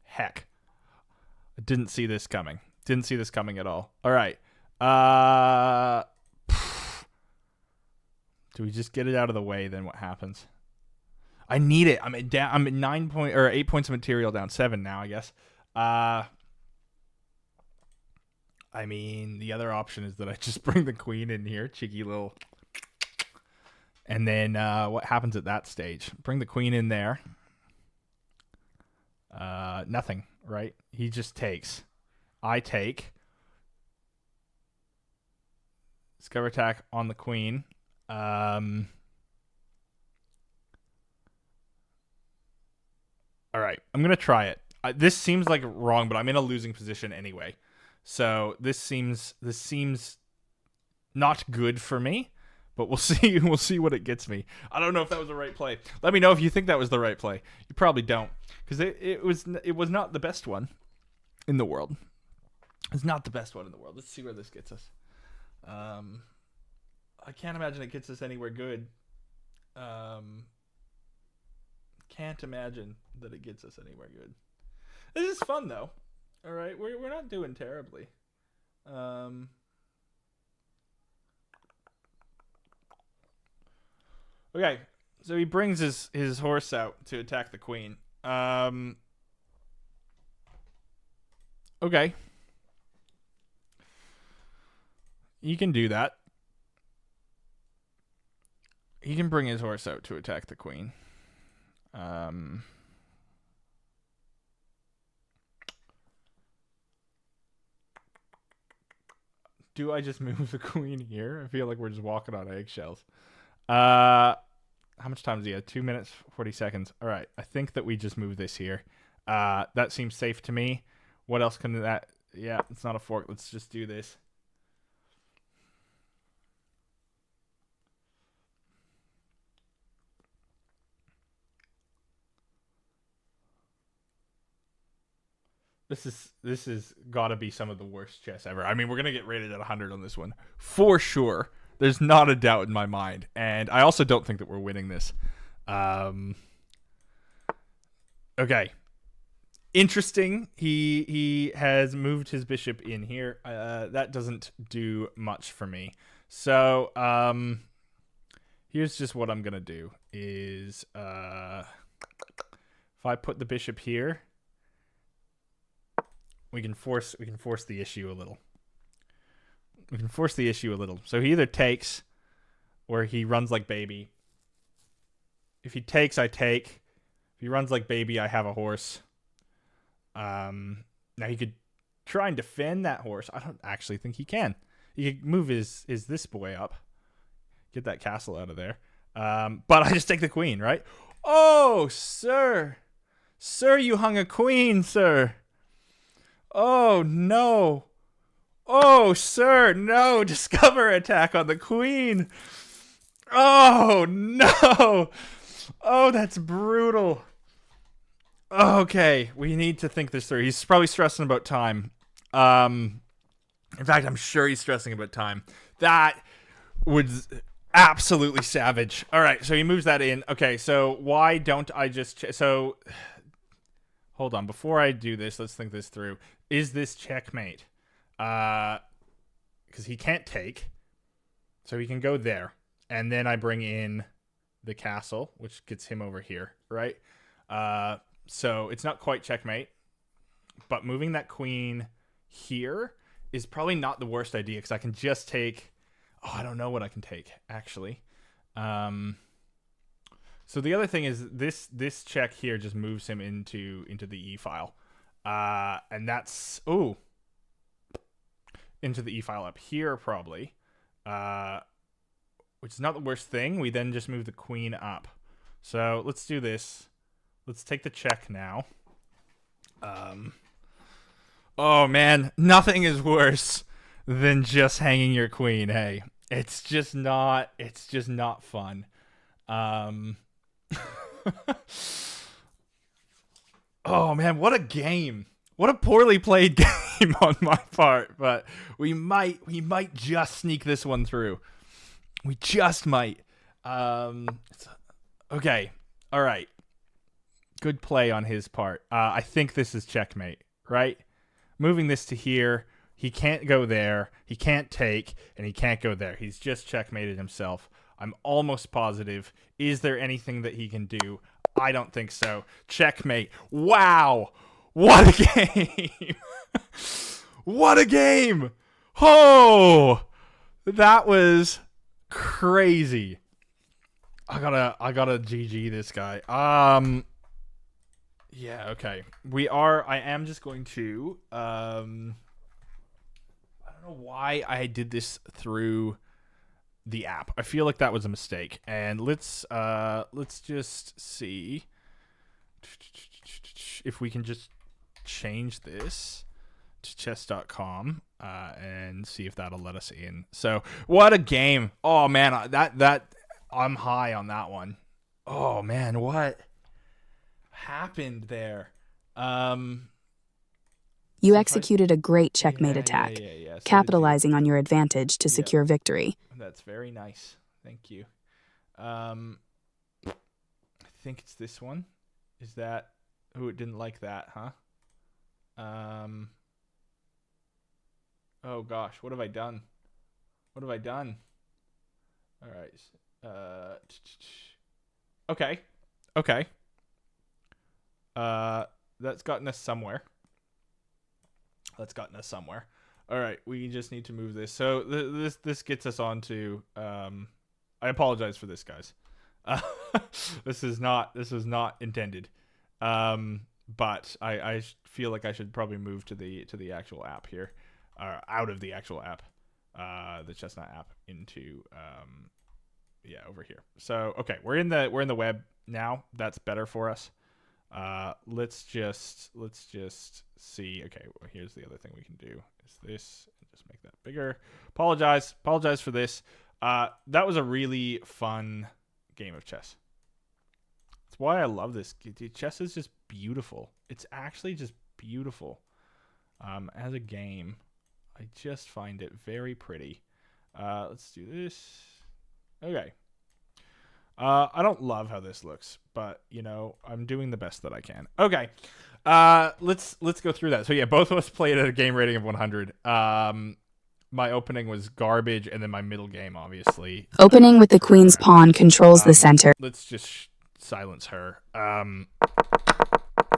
Heck. I didn't see this coming. Didn't see this coming at all. All right. Do we just get it out of the way? Then what happens? I need it. I'm at 8 points of material down. 7 now, I guess. I mean, the other option is that I just bring the queen in here. Cheeky little. And then what happens at that stage? Bring the queen in there. Nothing, right? He just takes. I take. Discover attack on the queen. All right, I'm going to try it. This seems like wrong, but I'm in a losing position anyway. So this seems not good for me, but we'll see. We'll see what it gets me. I don't know if that was the right play. Let me know if you think that was the right play. You probably don't, because it was not the best one in the world. It's not the best one in the world. Let's see where this gets us. I can't imagine it gets us anywhere good. Can't imagine that it gets us anywhere good. This is fun though. All right, we're not doing terribly. Okay, so he brings his horse out to attack the queen. Okay. He can do that. He can bring his horse out to attack the queen. Do I just move the queen here? I feel like we're just walking on eggshells. How much time does he have? 2 minutes, 40 seconds. All right. I think that we just move this here. That seems safe to me. What else can that... Yeah, it's not a fork. Let's just do this. This is gotta be some of the worst chess ever. I mean, we're gonna get rated at 100 on this one for sure. There's not a doubt in my mind, and I also don't think that we're winning this. Okay, interesting. He has moved his bishop in here. That doesn't do much for me. So here's just what I'm gonna do: is if I put the bishop here. We can force the issue a little. We can force the issue a little. So he either takes or he runs like baby. If he takes, I take. If he runs like baby, I have a horse. Now he could try and defend that horse. I don't actually think he can. He could move his this boy up. Get that castle out of there. But I just take the queen, right? Oh, sir. Sir, you hung a queen, sir. Oh, no. Oh, sir, no. Discover attack on the queen. Oh, no. Oh, that's brutal. Okay, we need to think this through. He's probably stressing about time. In fact, I'm sure he's stressing about time. That was absolutely savage. All right, so he moves that in. Okay, so why don't I just... So, hold on. Before I do this, let's think this through. Is this checkmate? Because he can't take. So he can go there. And then I bring in the castle, which gets him over here, right? So it's not quite checkmate. But moving that queen here is probably not the worst idea, because I can just take... Oh, I don't know what I can take, actually. So the other thing is this check here just moves him into the E file. And that's... Ooh. Into the E file up here, probably. Which is not the worst thing. We then just move the queen up. So let's do this. Let's take the check now. Oh, man. Nothing is worse than just hanging your queen, hey. It's just not fun. Oh, man, what a game. What a poorly played game on my part, but we might just sneak this one through. We just might. Okay. All right. Good play on his part. I think this is checkmate, right? Moving this to here. He can't go there. He can't take, and he can't go there. He's just checkmated himself. I'm almost positive. Is there anything that he can do? I don't think so. Checkmate. Wow. What a game. What a game. Oh, that was crazy. I gotta GG this guy. Yeah, okay. I am just going to I don't know why I did this through the app. I feel like that was a mistake. And let's just see if we can just change this to chess.com and see if that'll let us in. So, what a game. Oh man, that I'm high on that one. Oh man, what happened there? You executed a great checkmate attack, So capitalizing on your advantage to secure victory. That's very nice. Thank you. I think it's this one. Is that... Oh, it didn't like that, huh? Oh gosh, what have I done? All right. Okay. Okay. That's gotten us somewhere. All right, we just need to move this. So this gets us on to. I apologize for this, guys. Uh, this was not intended. But I feel like I should probably move to the actual app here, out of the actual app, the Chestnut app into over here. So okay, we're in the web now. That's better for us. Let's just see. Okay, well, here's the other thing we can do is this, and just make that bigger. Apologize for this. That was a really fun game of chess. That's why I love this. Chess is just beautiful. It's actually just beautiful. As a game, I just find it very pretty. Let's do this. Okay. I don't love how this looks, but I'm doing the best that I can. Okay. Let's go through that. So yeah, both of us played at a game rating of 100. My opening was garbage, and then my middle game, obviously. Opening with the queen's pawn controls the center. Let's just silence her.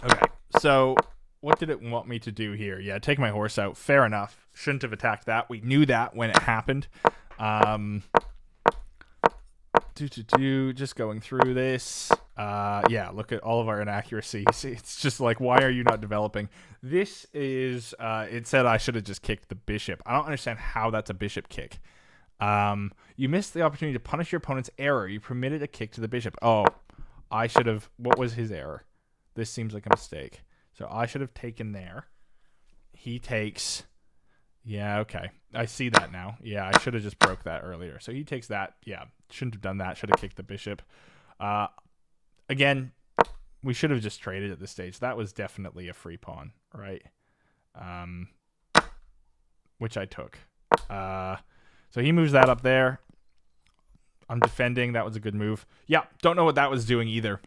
Okay. So what did it want me to do here? Yeah, take my horse out. Fair enough. Shouldn't have attacked that. We knew that when it happened. Just going through this. Yeah, look at all of our inaccuracies. It's just like, why are you not developing? This is, it said I should have just kicked the bishop. I don't understand how that's a bishop kick. You missed the opportunity to punish your opponent's error. You permitted a kick to the bishop. Oh, I should have, what was his error? This seems like a mistake. So I should have taken there. He takes, yeah, okay. I see that now. Yeah, I should have just broke that earlier. So he takes that. Yeah, shouldn't have done that. Should have kicked the bishop. Again, we should have just traded at this stage. That was definitely a free pawn, right? Which I took. So he moves that up there. I'm defending. That was a good move. Yeah, don't know what that was doing either.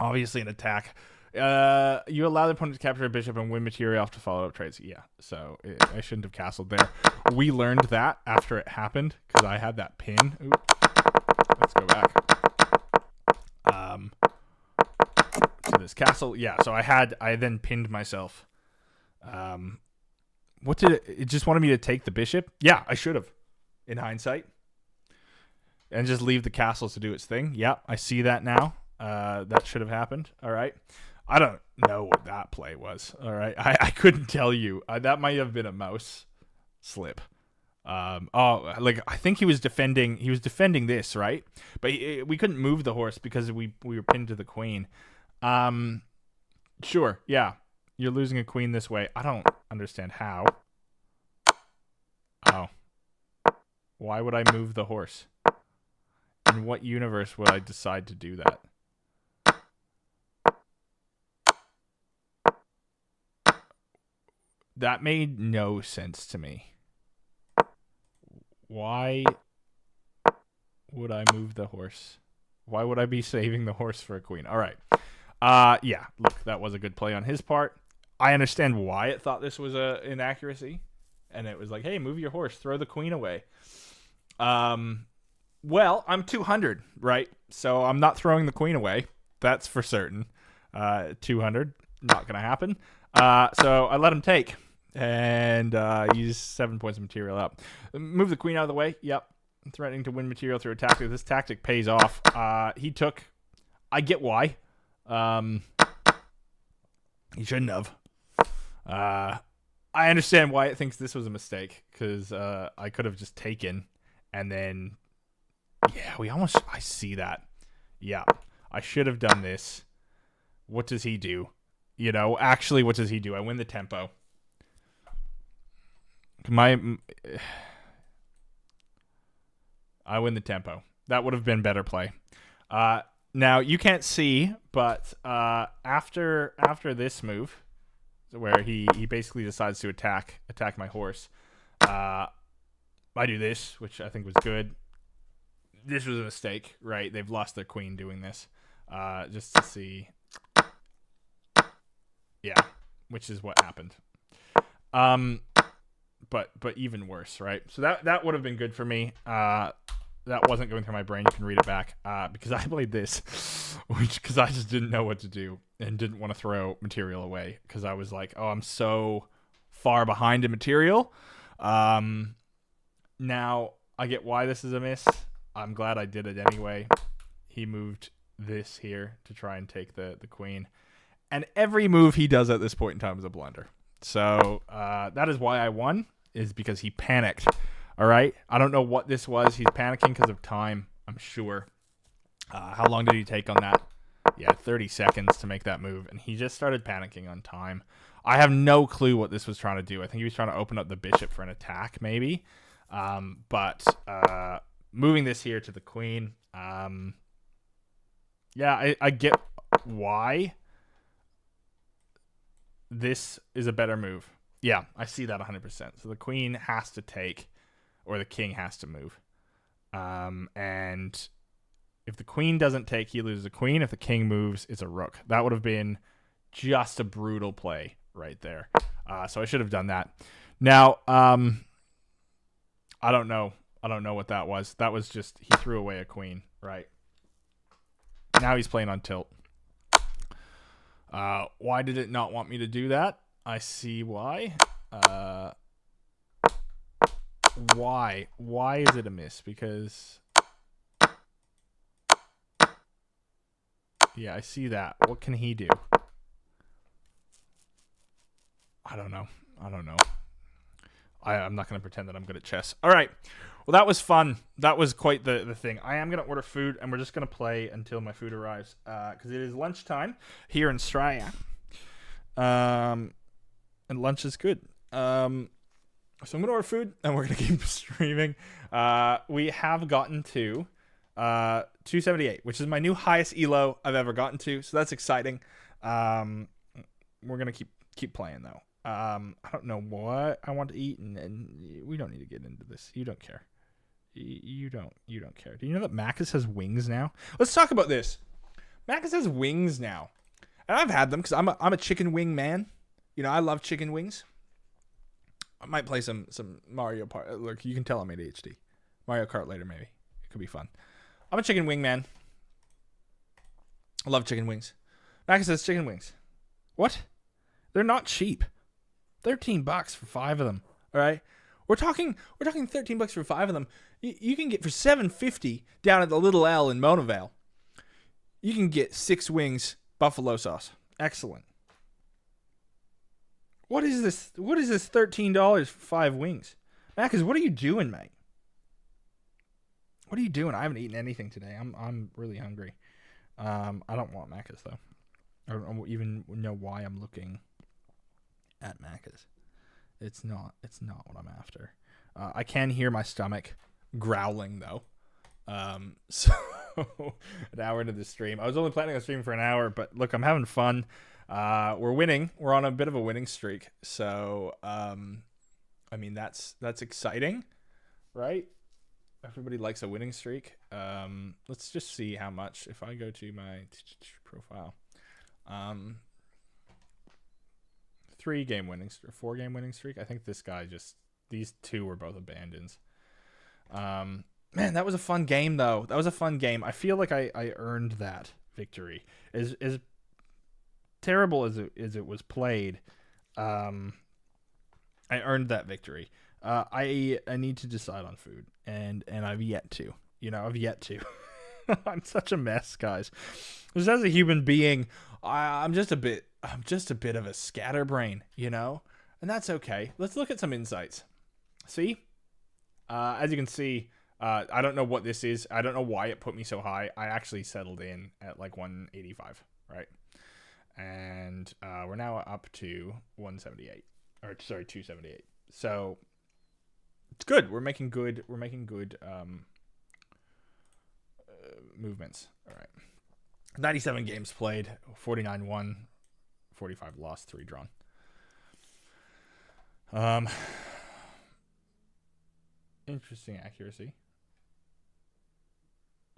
Obviously an attack. You allow the opponent to capture a bishop and win material off to follow up trades. Yeah, so I shouldn't have castled there. We learned that after it happened because I had that pin. Ooh. Let's go back. To this castle. Yeah, so I then pinned myself. What did it just wanted me to take the bishop? Yeah, I should have, in hindsight. And just leave the castle to do its thing. Yeah, I see that now. That should have happened. All right. I don't know what that play was. All right. I couldn't tell you. That might have been a mouse slip. I think he was defending this, right? But we couldn't move the horse because we were pinned to the queen. Sure. Yeah. You're losing a queen this way. I don't understand how. Oh. Why would I move the horse? In what universe would I decide to do that? That made no sense to me. Why would I move the horse? Why would I be saving the horse for a queen? All right. Yeah, look, that was a good play on his part. I understand why it thought this was a inaccuracy. And it was like, hey, move your horse. Throw the queen away. Well, I'm 200, right? So I'm not throwing the queen away. That's for certain. 200, not going to happen. So I let him take and use 7 points of material up. Move the queen out of the way. Yep. Threatening to win material through a tactic. This tactic pays off. He took. I get why. He shouldn't have. I understand why it thinks this was a mistake because I could have just taken and then. Yeah, I see that. Yeah, I should have done this. What does he do? Actually, what does he do? I win the tempo. I win the tempo. That would have been better play. Now, you can't see, but after this move, where he basically decides to attack my horse, I do this, which I think was good. This was a mistake, right? They've lost their queen doing this. Just to see. Yeah, which is what happened. But even worse, right? So that would have been good for me. that wasn't going through my brain. You can read it back because I played this, because I just didn't know what to do and didn't want to throw material away because I was like, oh, I'm so far behind in material. Now I get why this is a miss. I'm glad I did it anyway. He moved this here to try and take the queen. And every move he does at this point in time is a blunder. So that is why I won, is because he panicked. All right? I don't know what this was. He's panicking because of time, I'm sure. How long did he take on that? Yeah, 30 seconds to make that move. And he just started panicking on time. I have no clue what this was trying to do. I think he was trying to open up the bishop for an attack, maybe. But moving this here to the queen. Yeah, I get why this is a better move. Yeah, I see that 100%. So the queen has to take, or the king has to move. And if the queen doesn't take, he loses a queen. If the king moves, it's a rook. That would have been just a brutal play right there. So I should have done that. Now, I don't know. I don't know what that was. That was just, he threw away a queen, right? Now he's playing on tilt. Why did it not want me to do that? I see why. Why? Why is it a miss? Because... yeah, I see that. What can he do? I don't know. I'm not going to pretend that I'm good at chess. All right. Well, that was fun. That was quite the thing. I am going to order food, and we're just going to play until my food arrives, because it is lunchtime here in Australia. And lunch is good. So I'm going to order food, and we're going to keep streaming. We have gotten to 278, which is my new highest ELO I've ever gotten to. So that's exciting. We're going to keep playing, though. I don't know what I want to eat, and we don't need to get into this. You don't care. You don't care. Do you know that Macca's has wings now? Let's talk about this. Macca's has wings now, and I've had them because I'm a chicken wing man. You know, I love chicken wings. I might play some Mario Kart. Look, you can tell I'm ADHD. Mario Kart later, maybe. It could be fun. I'm a chicken wing man. I love chicken wings. Macca's has chicken wings. What? They're not cheap. $13 for 5 of them. All right, we're talking $13 for 5 of them. You can get for $7.50 down at the Little L in Mona Vale. You can get 6 wings, buffalo sauce. Excellent. What is this? What is this $13 for 5 wings? Macca's, what are you doing, mate? What are you doing? I haven't eaten anything today. I'm really hungry. I don't want Macca's though. I don't even know why I'm looking at Macca's. It's not what I'm after. I can hear my stomach growling though. So an hour into the stream. I was only planning on streaming for an hour, but look, I'm having fun. We're winning. We're on a bit of a winning streak. So I mean that's exciting, right? Everybody likes a winning streak. Let's just see how much. If I go to my profile, 3-game winning streak, 4-game winning streak. I think this guy these 2 were both abandons. Man, that was a fun game though. That was a fun game. I feel like I earned that victory. As terrible as it was played, I earned that victory. I need to decide on food, and I've yet to. I've yet to. I'm such a mess, guys. Just as a human being, I'm just a bit of a scatterbrain, and that's okay. Let's look at some insights. See, as you can see, I don't know what this is. I don't know why it put me so high. I actually settled in at like 185, right? And we're now up to 178, or sorry, 278. So it's good. We're making good movements. All right. 97 games played, 49 won, 45 lost, 3 drawn. Interesting accuracy.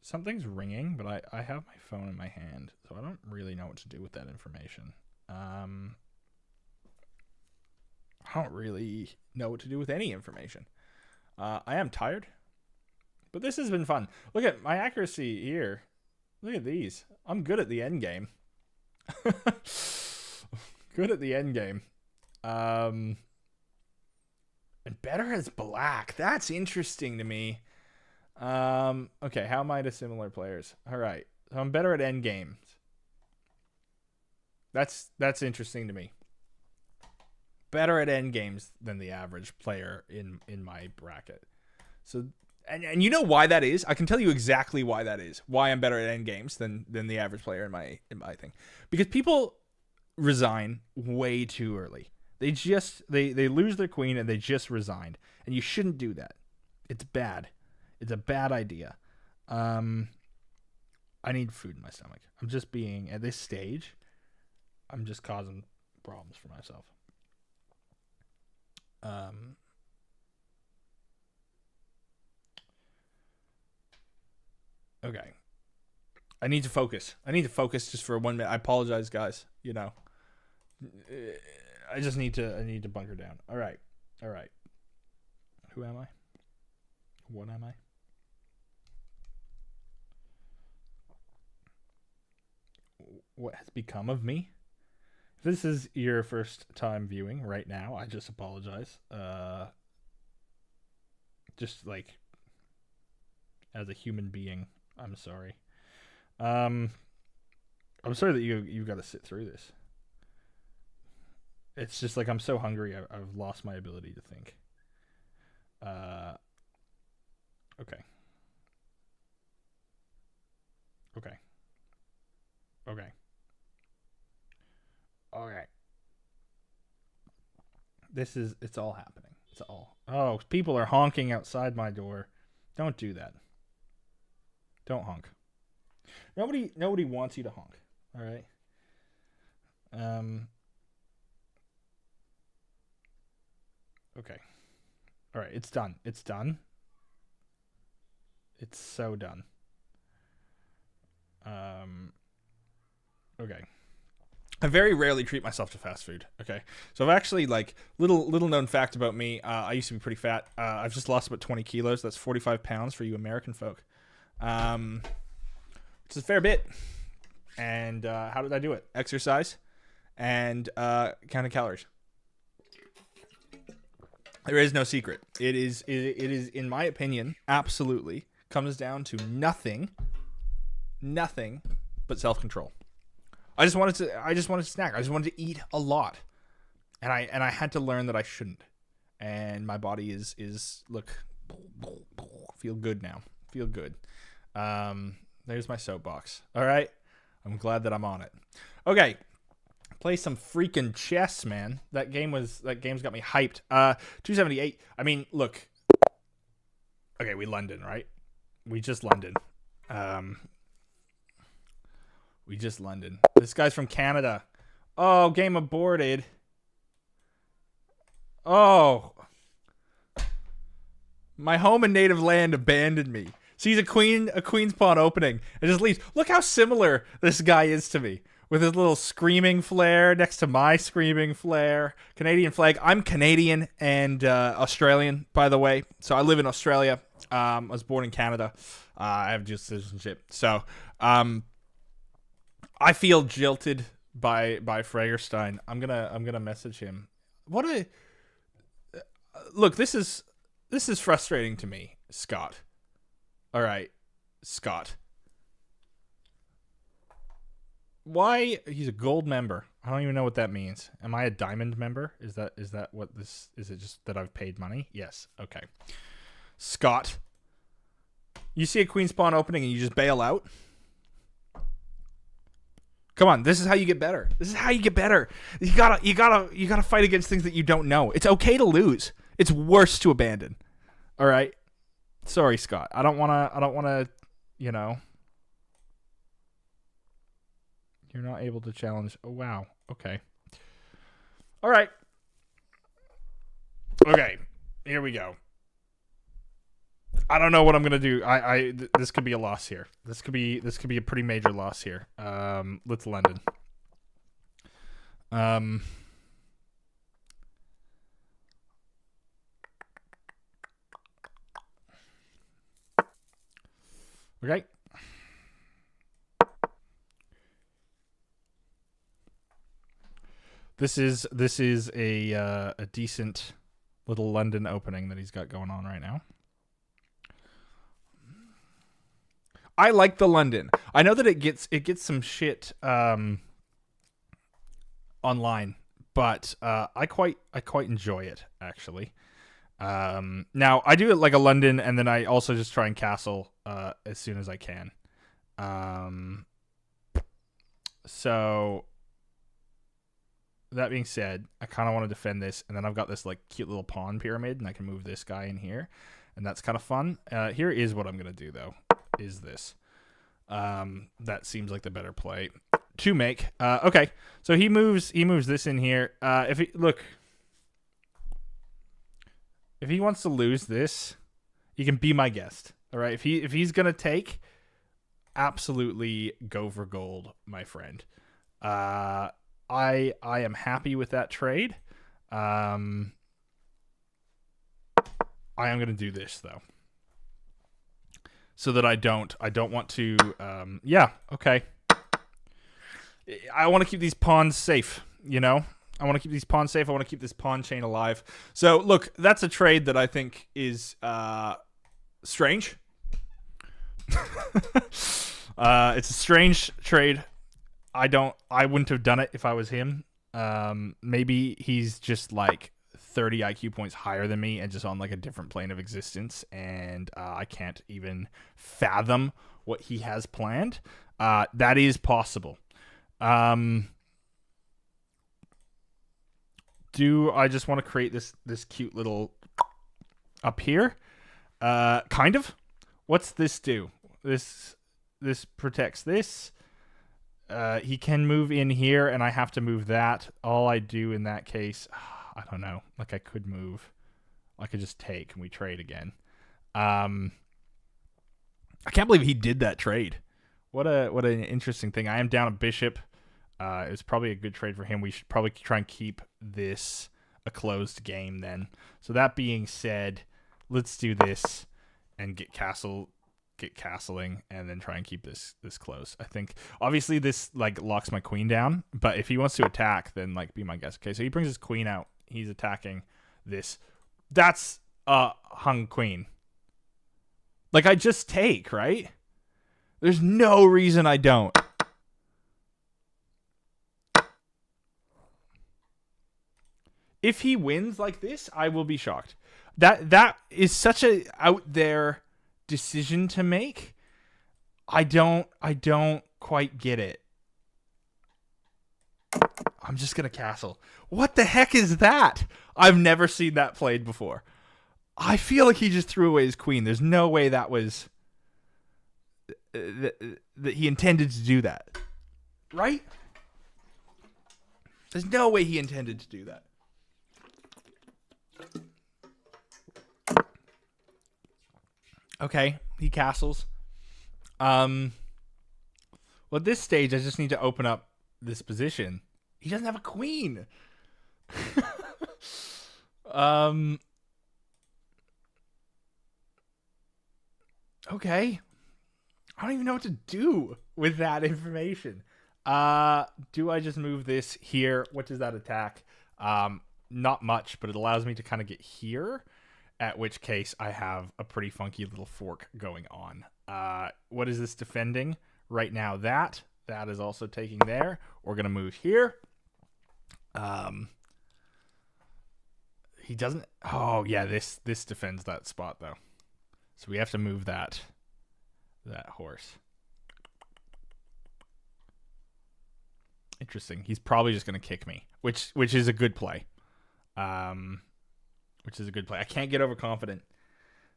Something's ringing, but I have my phone in my hand, so I don't really know what to do with that information. I don't really know what to do with any information. I am tired, But this has been fun. Look at my accuracy here. Look at these. I'm good at the end game. Good at the end game. And better as black. That's interesting to me. Okay, how am I to similar players? All right. So I'm better at end games. That's interesting to me. Better at end games than the average player in my bracket. So and you know why that is? I can tell you exactly why that is. Why I'm better at end games than the average player in my thing. Because people resign way too early. They lose their queen and they just resigned. And you shouldn't do that. It's bad. It's a bad idea. I need food in my stomach. I'm just being at this stage. I'm just causing problems for myself. Okay. I need to focus. Just for 1 minute. I apologize, guys. You know. I need to bunker down. All right. Who am I? What am I? What has become of me? If this is your first time viewing right now, I just apologize. Just like as a human being, I'm sorry. I'm sorry that you've got to sit through this. It's just like I'm so hungry, I've lost my ability to think. Okay. All right. It's all happening. It's all. Oh, people are honking outside my door. Don't do that. Don't honk. Nobody wants you to honk. All right. Okay. All right. It's done. It's so done. Okay. I very rarely treat myself to fast food. Okay, so I've actually like little known fact about me. I used to be pretty fat. I've just lost about 20 kilos. That's 45 pounds for you American folk, which is a fair bit. And how did I do it? Exercise and counting calories. There is no secret. It is in my opinion absolutely comes down to nothing but self-control. I just wanted to snack. I just wanted to eat a lot, and I had to learn that I shouldn't. And my body is look, feel good now. Feel good. There's my soapbox. All right, I'm glad that I'm on it. Okay, play some freaking chess, man. That game's got me hyped. 278. I mean, look. Okay, we London, right? We just London. We just London. This guy's from Canada. Oh, game aborted. Oh. My home and native land abandoned me. Sees a queen's pawn opening and just leaves. Look how similar this guy is to me. With his little screaming flare next to my screaming flare. Canadian flag. I'm Canadian and Australian, by the way. So I live in Australia. I was born in Canada. I have dual citizenship. So, I feel jilted by Fragerstein. I'm gonna message him. Look. This is frustrating to me, Scott. All right, Scott. Why he's a gold member? I don't even know what that means. Am I a diamond member? Is that what this is? It just that I've paid money? Yes. Okay. Scott, you see a queen's pawn opening and you just bail out? Come on, this is how you get better. You gotta fight against things that you don't know. It's okay to lose. It's worse to abandon. All right. Sorry, Scott. I don't wanna. You know. You're not able to challenge. Oh wow. Okay. All right. Okay. Here we go. I don't know what I'm gonna do. This could be a loss here. This could be a pretty major loss here. Let's London. Okay. This is a decent little London opening that he's got going on right now. I like the London. I know that it gets some shit online, but I quite enjoy it actually. Now I do it like a London, and then I also just try and castle as soon as I can. So that being said, I kind of want to defend this, and then I've got this like cute little pawn pyramid, and I can move this guy in here, and that's kind of fun. Here is what I'm gonna do though. Is this? That seems like the better play to make. Okay, so he moves this in here. If he wants to lose this, he can be my guest. All right, if he's gonna take, absolutely go for gold, my friend. I am happy with that trade. I am gonna do this though, so that I don't want to. Yeah, okay. I want to keep these pawns safe. You know, I want to keep these pawns safe. I want to keep this pawn chain alive. So look, that's a trade that I think is strange. It's a strange trade. I wouldn't have done it if I was him. Maybe he's just like 30 IQ points higher than me and just on like a different plane of existence, and I can't even fathom what he has planned. That is possible. Do I just want to create this cute little up here? Kind of. What's this do? This protects this. He can move in here, and I have to move that. All I do in that case, I don't know. Like I could move. I could just take, and we trade again. I can't believe he did that trade. What an interesting thing. I am down a bishop. It was probably a good trade for him. We should probably try and keep this a closed game then. So that being said, let's do this and get castling, and then try and keep this close. I think obviously this like locks my queen down, but if he wants to attack, then like be my guest. Okay, so he brings his queen out. He's attacking this. That's hung queen. Like I just take, right? There's no reason I don't. If he wins like this, I will be shocked. That is such a out there decision to make. I don't quite get it. I'm just gonna castle. What the heck is that? I've never seen that played before. I feel like he just threw away his queen. There's no way that was that he intended to do that, right? There's no way he intended to do that. Okay, he castles. Well, at this stage, I just need to open up this position. He doesn't have a queen. Okay. I don't even know what to do with that information. Do I just move this here? What does that attack? Not much, but it allows me to kind of get here, at which case I have a pretty funky little fork going on. What is this defending right now? That is also taking there. We're going to move here. He doesn't. Oh, yeah, this defends that spot, though. So we have to move that horse. Interesting. He's probably just going to kick me, which is a good play. Which is a good play. I can't get overconfident.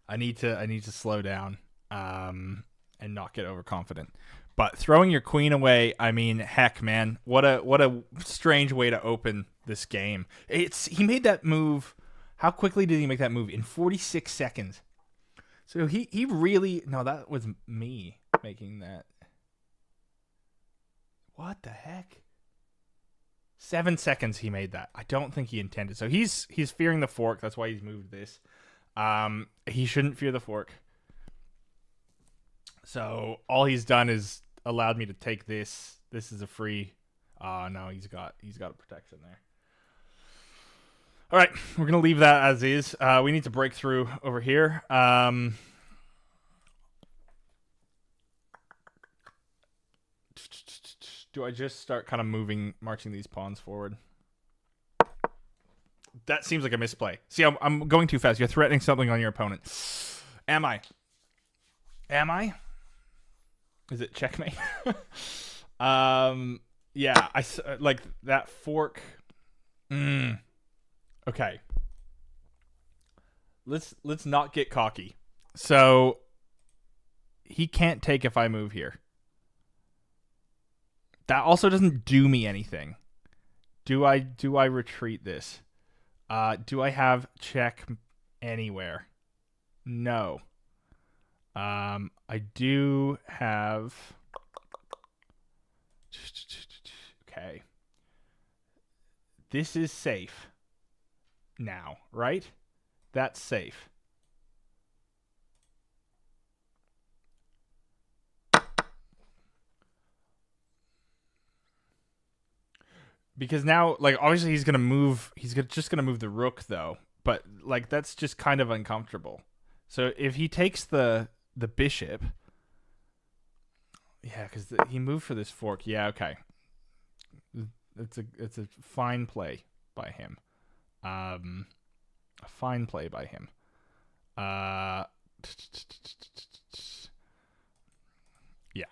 I need to slow down and not get overconfident. But throwing your queen away, I mean, heck, man, what a strange way to open this game. He made that move. How quickly did he make that move? In 46 seconds. So he really... No, that was me making that. What the heck? 7 seconds he made that. I don't think he intended. So he's fearing the fork. That's why he's moved this. He shouldn't fear the fork. So all he's done is allowed me to take this. This is a free. No, he's got a protection there. All right, we're gonna leave that as is. We need to break through over here. Do I just start kind of marching these pawns forward? That seems like a misplay. See, I'm going too fast. You're threatening something on your opponent. Am I? Is it checkmate? Yeah, I like that fork. Okay. Let's not get cocky. So he can't take if I move here. That also doesn't do me anything. Do I retreat this? Do I have check anywhere? No. I do have. Okay. This is safe. Now, right? That's safe. Because now, like, obviously he's gonna move. Just gonna move the rook, though. But like, that's just kind of uncomfortable. So if he takes the bishop, yeah, because he moved for this fork. Yeah, okay. It's a fine play by him. A fine play by him. Yeah,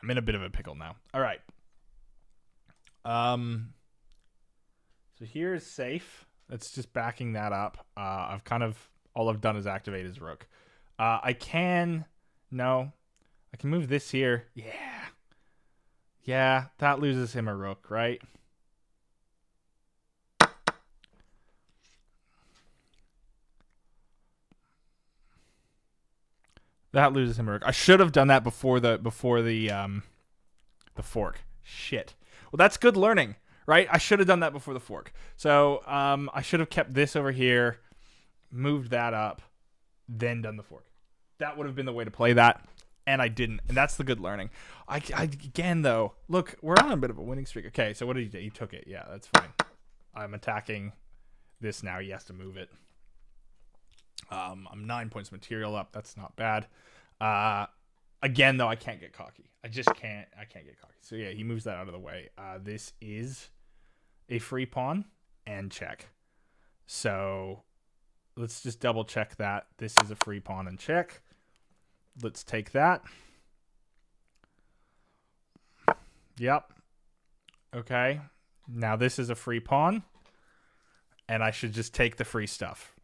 I'm in a bit of a pickle now. All right. So here is safe. That's just backing that up. I've kind of all I've done is activate his rook. I can move this here. Yeah, that loses him a rook, right? That loses him a rook. I should have done that before the fork. Shit. Well, that's good learning, right? I should have done that before the fork. So I should have kept this over here, moved that up, then done the fork. That would have been the way to play that, and I didn't. And that's the good learning. I again, though, look, we're on a bit of a winning streak. Okay, so what did he do? He took it. Yeah, that's fine. I'm attacking this now. He has to move it. I'm 9 points material up. That's not bad. Again, though, I can't get cocky. I just can't. I can't get cocky. So yeah, he moves that out of the way. This is a free pawn and check. So let's just double check that. This is a free pawn and check. Let's take that. Yep. Okay. Now this is a free pawn. And I should just take the free stuff.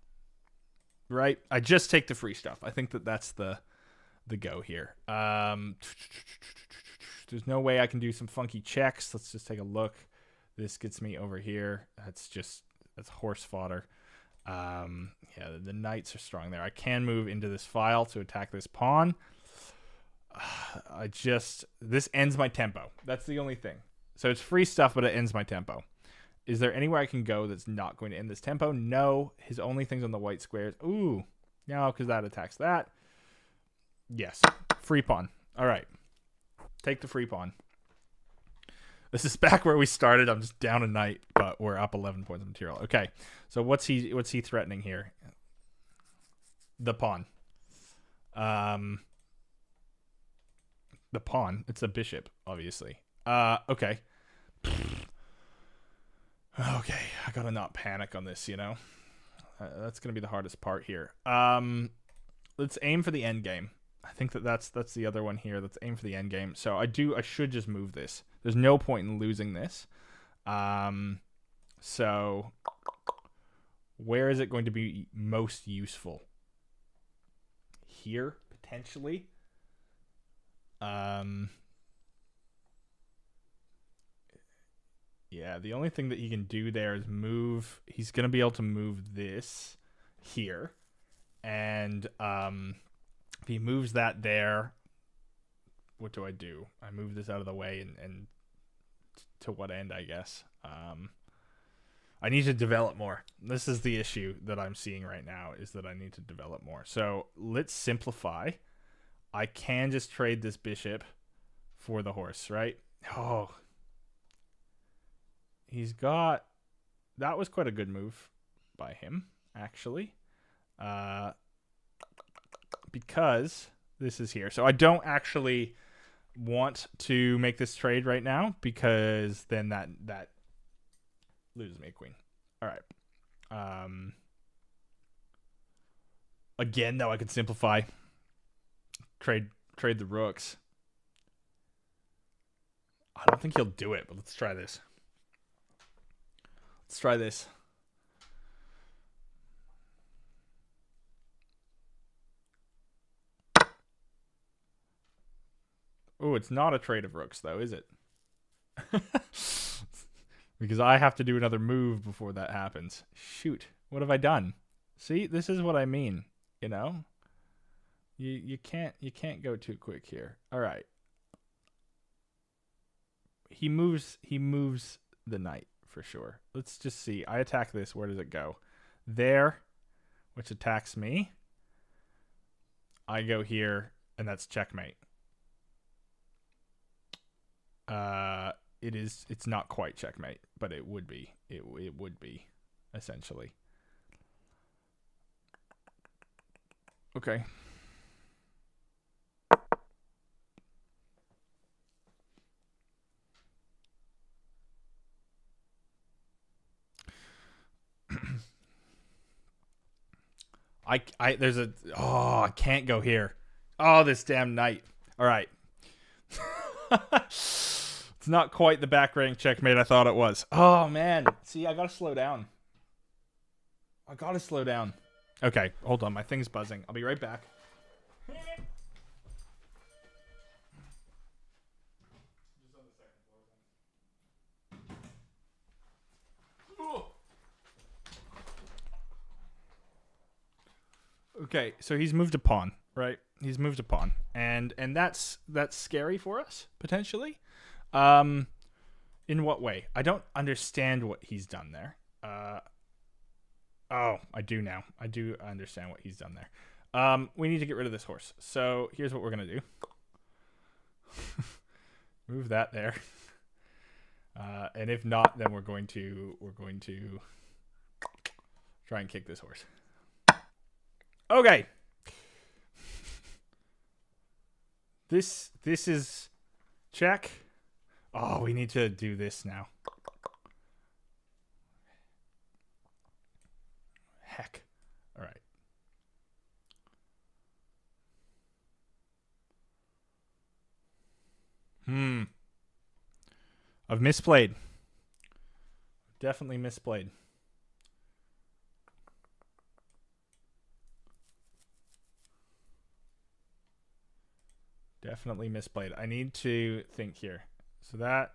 Right? I just take the free stuff. I think that's the go here. There's no way I can do some funky checks. Let's just take a look. This gets me over here. That's horse fodder. Yeah, the knights are strong there. I can move into this file to attack this pawn. This ends my tempo. That's the only thing. So it's free stuff, but it ends my tempo. Is there anywhere I can go that's not going to end this tempo? No. His only thing's on the white squares. Ooh. No, because that attacks that. Yes. Free pawn. All right. Take the free pawn. This is back where we started. I'm just down a knight, but we're up 11 points of material. Okay. So what's he threatening here? The pawn. The pawn. It's a bishop, obviously. Okay. Okay, I gotta not panic on this, that's gonna be the hardest part here. Let's aim for the end game. I think that's the other one here. Let's aim for the end game. So I should just move this. There's no point in losing this. So where is it going to be most useful? Here, potentially. Yeah, the only thing that he can do there is move. He's going to be able to move this here. And if he moves that there, what do? I move this out of the way and to what end, I guess? I need to develop more. This is the issue that I'm seeing right now, is that I need to develop more. So let's simplify. I can just trade this bishop for the horse, right? Oh. He's got... That was quite a good move by him, actually. Because this is here. So I don't actually want to make this trade right now because then that loses me a queen. All right. Again, though, I could simplify. Trade the rooks. I don't think he'll do it, but let's try this. Let's try this. Oh, it's not a trade of rooks, though, is it? Because I have to do another move before that happens. Shoot. What have I done? See, this is what I mean, you know? You can't go too quick here. All right. He moves the knight for sure. Let's just see. I attack this. Where does it go? There, which attacks me. I go here, and that's checkmate. It's not quite checkmate, but it would be. It would be, essentially. Okay. I can't go here. Oh, this damn knight. All right. It's not quite the back rank checkmate I thought it was. Oh, man. See, I got to slow down. Okay, hold on. My thing's buzzing. I'll be right back. Okay, so he's moved a pawn, right? He's moved a pawn, and that's scary for us potentially. In what way? I don't understand what he's done there. Oh, I do now. I do understand what he's done there. We need to get rid of this horse. So here's what we're gonna do. Move that there. And if not, then we're going to try and kick this horse. Okay. This is check. Oh, we need to do this now. Heck. All right. I've misplayed. Definitely misplayed. Definitely misplayed. I need to think here. So that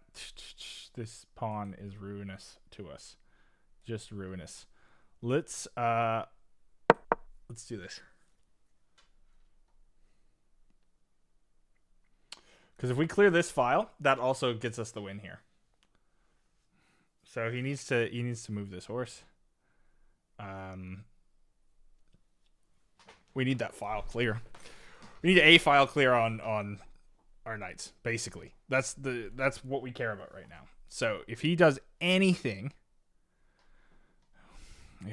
this pawn is ruinous to us. Just ruinous. Let's do this. Because if we clear this file, that also gets us the win here. So he needs to move this horse. We need that file clear. We need a file clear on our knights, basically. That's what we care about right now. So if he does anything,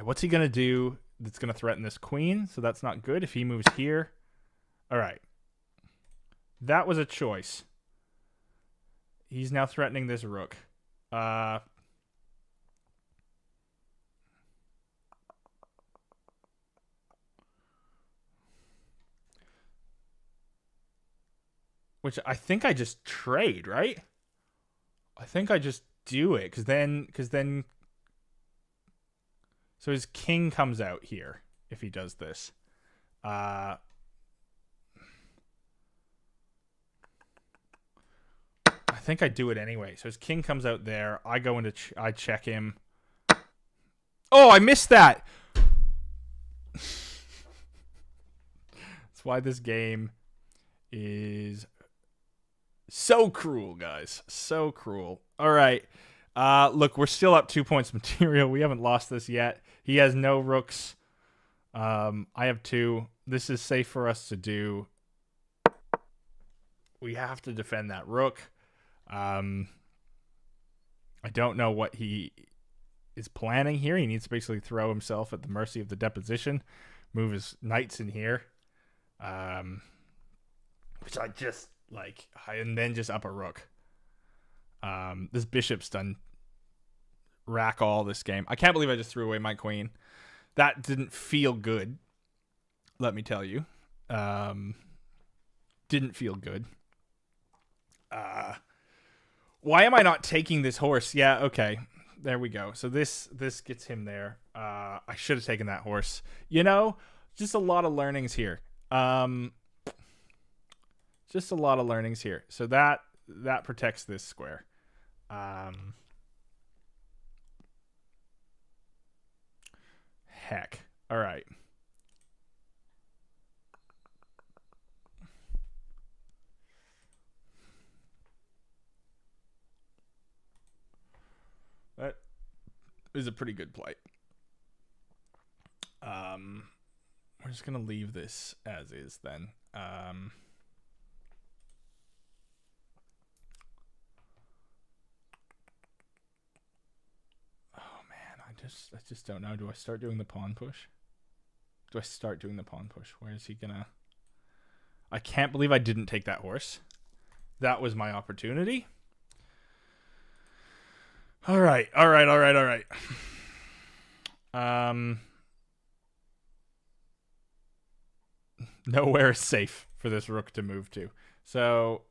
what's he gonna do that's gonna threaten this queen? So that's not good. If he moves here, all right. That was a choice. He's now threatening this rook. Which I think I just trade, right? I think I just do it because then so his king comes out here if he does this. I think I do it anyway. So his king comes out there. I go into I check him. Oh, I missed that. That's why this game is so cruel, guys. So cruel. All right. Look, we're still up 2 points material. We haven't lost this yet. He has no rooks. I have 2. This is safe for us to do. We have to defend that rook. I don't know what he is planning here. He needs to basically throw himself at the mercy of the deposition, move his knights in here, which I just like, and then just up a rook. This bishop's done rack all this game. I can't believe I just threw away my queen. That didn't feel good, let me tell you. Didn't feel good. Why am I not taking this horse? Yeah, okay. There we go. So this gets him there. I should have taken that horse. You know, just a lot of learnings here. Just a lot of learnings here. So that protects this square. Heck. All right. That is a pretty good play. We're just gonna leave this as is then. Oh man, I just don't know. Do I start doing the pawn push? Do I start doing the pawn push? Where is he gonna? I can't believe I didn't take that horse. That was my opportunity. All right. Nowhere is safe for this rook to move to. So,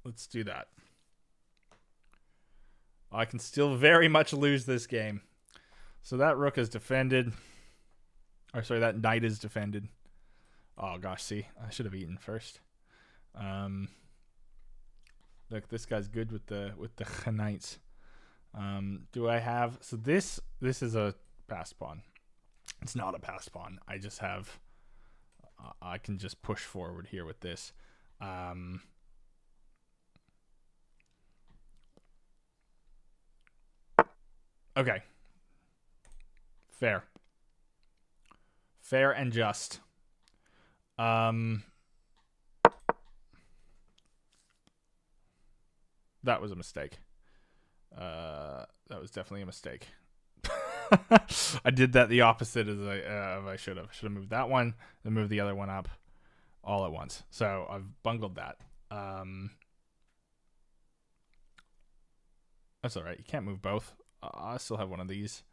let's do that. I can still very much lose this game. So that rook is defended. Or sorry, that knight is defended. Oh gosh, see, I should have eaten first. Look, this guy's good with the knights. Do I have? So this is a passed pawn. It's not a passed pawn. I just have. I can just push forward here with this. Okay. Fair and just. That was a mistake. That was definitely a mistake. I did that the opposite as I should have. Should have moved that one, then moved the other one up all at once. So I've bungled that. That's all right. You can't move both. I still have one of these.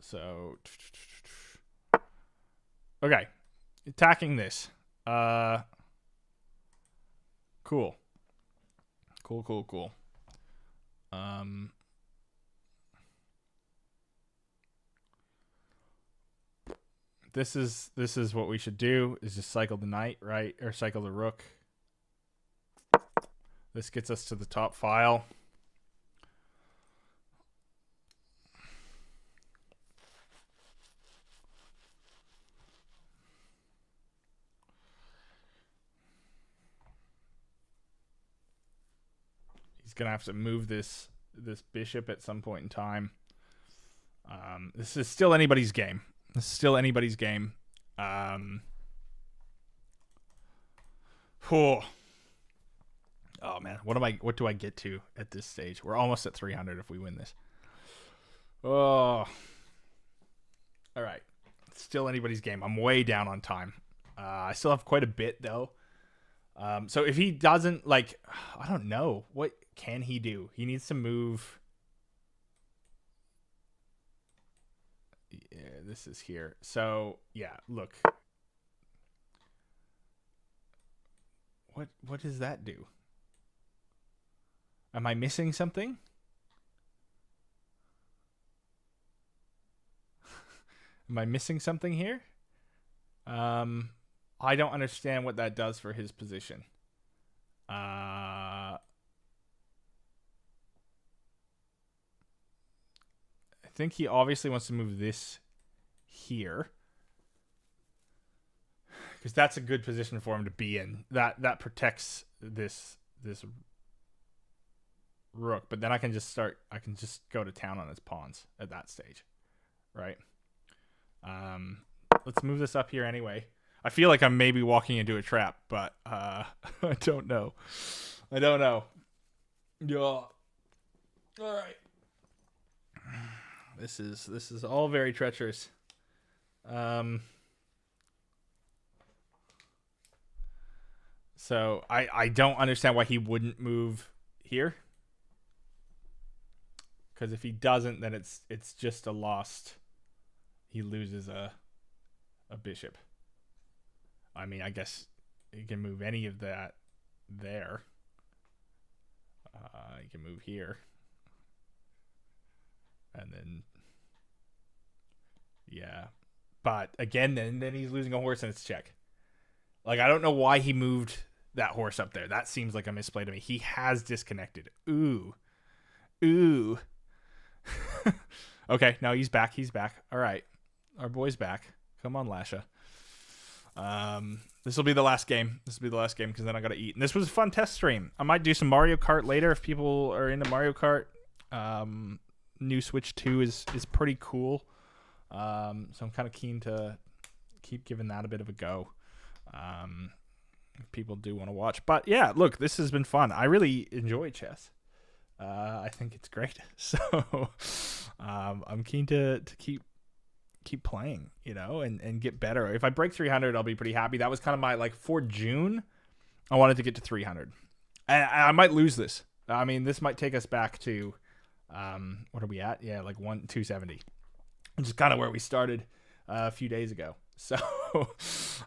So okay, attacking this. Cool. This is what we should do, is just cycle the knight, right? Or cycle the rook. This gets us to the top file. He's gonna have to move this bishop at some point in time. This is still anybody's game. Oh man, what do I get to at this stage? We're almost at 300 if we win this. Oh. All right. Still anybody's game. I'm way down on time. I still have quite a bit though. So if he doesn't, like, I don't know, what can he do? He needs to move. Yeah, this is here. So yeah, look. What does that do? Am I missing something? Am I missing something here? I don't understand what that does for his position. I think he obviously wants to move this here, because that's a good position for him to be in. That protects this. rook, but then I can just go to town on his pawns at that stage, right? Let's move this up here anyway. I feel like I'm maybe walking into a trap, but I don't know. Yeah. All right. This is all very treacherous. So I don't understand why he wouldn't move here. Because if he doesn't, then it's just a lost. He loses a bishop. I mean, I guess he can move any of that there. He can move here. And then, yeah. But again, then he's losing a horse and it's check. Like, I don't know why he moved that horse up there. That seems like a misplay to me. He has disconnected. Ooh. Okay, no, he's back. All right. Our boy's back. Come on, Lasha. This will be the last game. Because then I got to eat. And this was a fun test stream. I might do some Mario Kart later if people are into Mario Kart. New Switch 2 is pretty cool. So I'm kind of keen to keep giving that a bit of a go. If people do want to watch. But yeah, look, this has been fun. I really enjoy chess. I think it's great. So I'm keen to keep playing, and get better. If I break 300, I'll be pretty happy. That was kind of my, like, for June, I wanted to get to 300. And I might lose this. I mean, this might take us back to, what are we at? Yeah, like 270, which is kind of where we started a few days ago. So,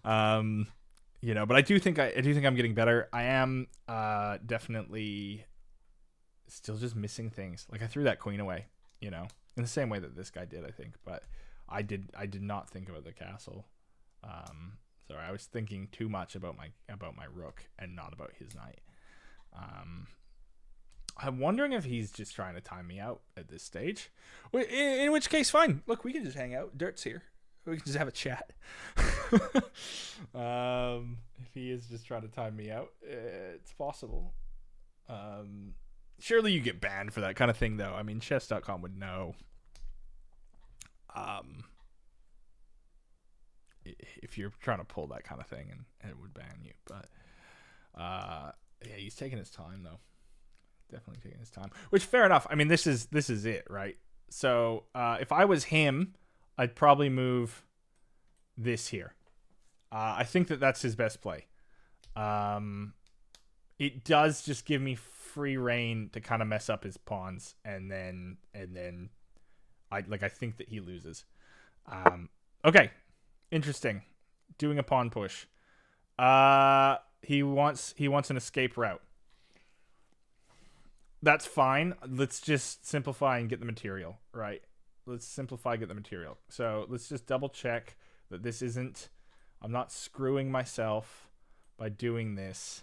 but I do think I'm getting better. I am definitely still just missing things. Like, I threw that queen away, in the same way that this guy did, I think, but I did not think about the castle. Sorry, I was thinking too much about my rook and not about his knight. I'm wondering if he's just trying to time me out at this stage. In which case, fine. Look, we can just hang out. Dirt's here. We can just have a chat. If he is just trying to time me out, it's possible. Surely you get banned for that kind of thing, though. I mean, chess.com would know. If you're trying to pull that kind of thing, and it would ban you. But yeah, he's taking his time, though. Definitely taking his time. Which, fair enough. I mean, this is it, right? So if I was him, I'd probably move this here. I think that's his best play. It does just give me free reign to kind of mess up his pawns, and then I think that he loses. Okay, interesting. Doing a pawn push. He wants an escape route. That's fine. Let's just simplify and get the material, right? Let's simplify, get the material. So let's just double check that this isn't, I'm not screwing myself by doing this.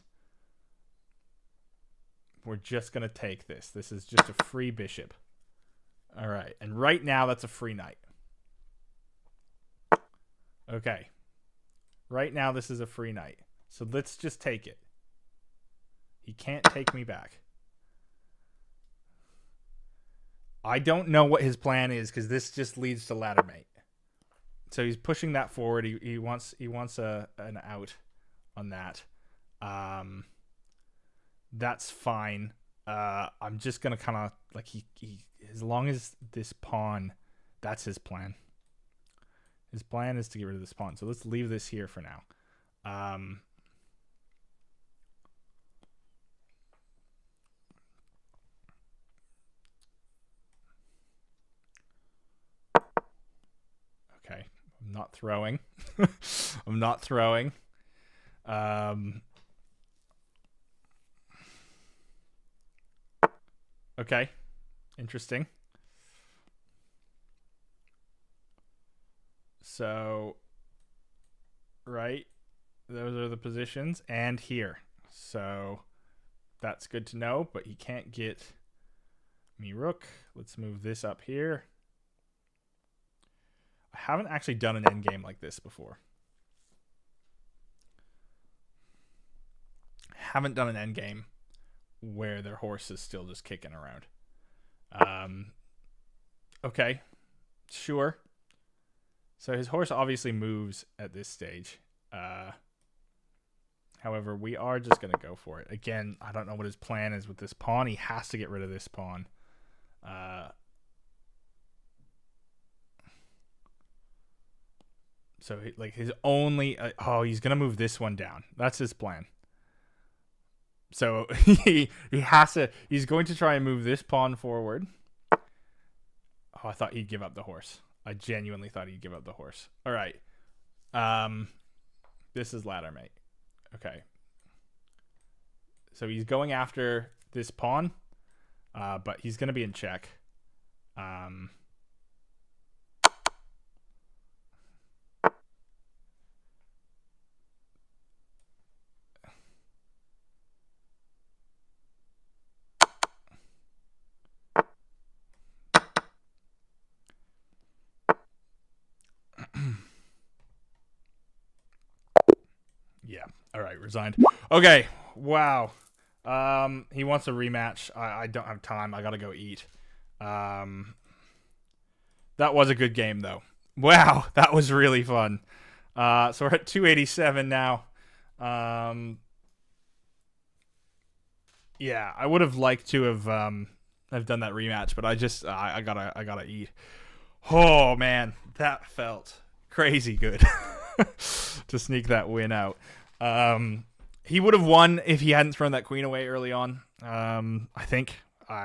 We're just going to take this. This is just a free bishop. All right. And right now that's a free knight. Okay. Right now this is a free knight. So let's just take it. He can't take me back. I don't know what his plan is, because this just leads to ladder mate. So he's pushing that forward. He wants an out on that. That's fine. I'm just gonna kind of like he as long as this pawn, that's his plan. His plan is to get rid of this pawn. So let's leave this here for now. Okay, I'm not throwing. I'm not throwing. Okay, interesting. So, right, those are the positions, and here. So that's good to know, but he can't get me rook. Let's move this up here. I haven't actually done an endgame like this before. Haven't done an endgame where their horse is still just kicking around. Okay, sure. So his horse obviously moves at this stage. However, we are just going to go for it. Again, I don't know what his plan is with this pawn. He has to get rid of this pawn. So like his only he's gonna move this one down. That's his plan. So he has to. He's going to try and move this pawn forward. Oh, I thought he'd give up the horse. I genuinely thought he'd give up the horse. All right. This is ladder mate. Okay. So he's going after this pawn, but he's gonna be in check. Yeah. All right. Resigned. Okay. Wow. He wants a rematch. I don't have time. I gotta go eat. That was a good game though. Wow, that was really fun. So we're at 287 now. Yeah, I would have liked to have done that rematch, but I gotta eat. Oh man, that felt crazy good to sneak that win out. He would have won if he hadn't thrown that queen away early on. I think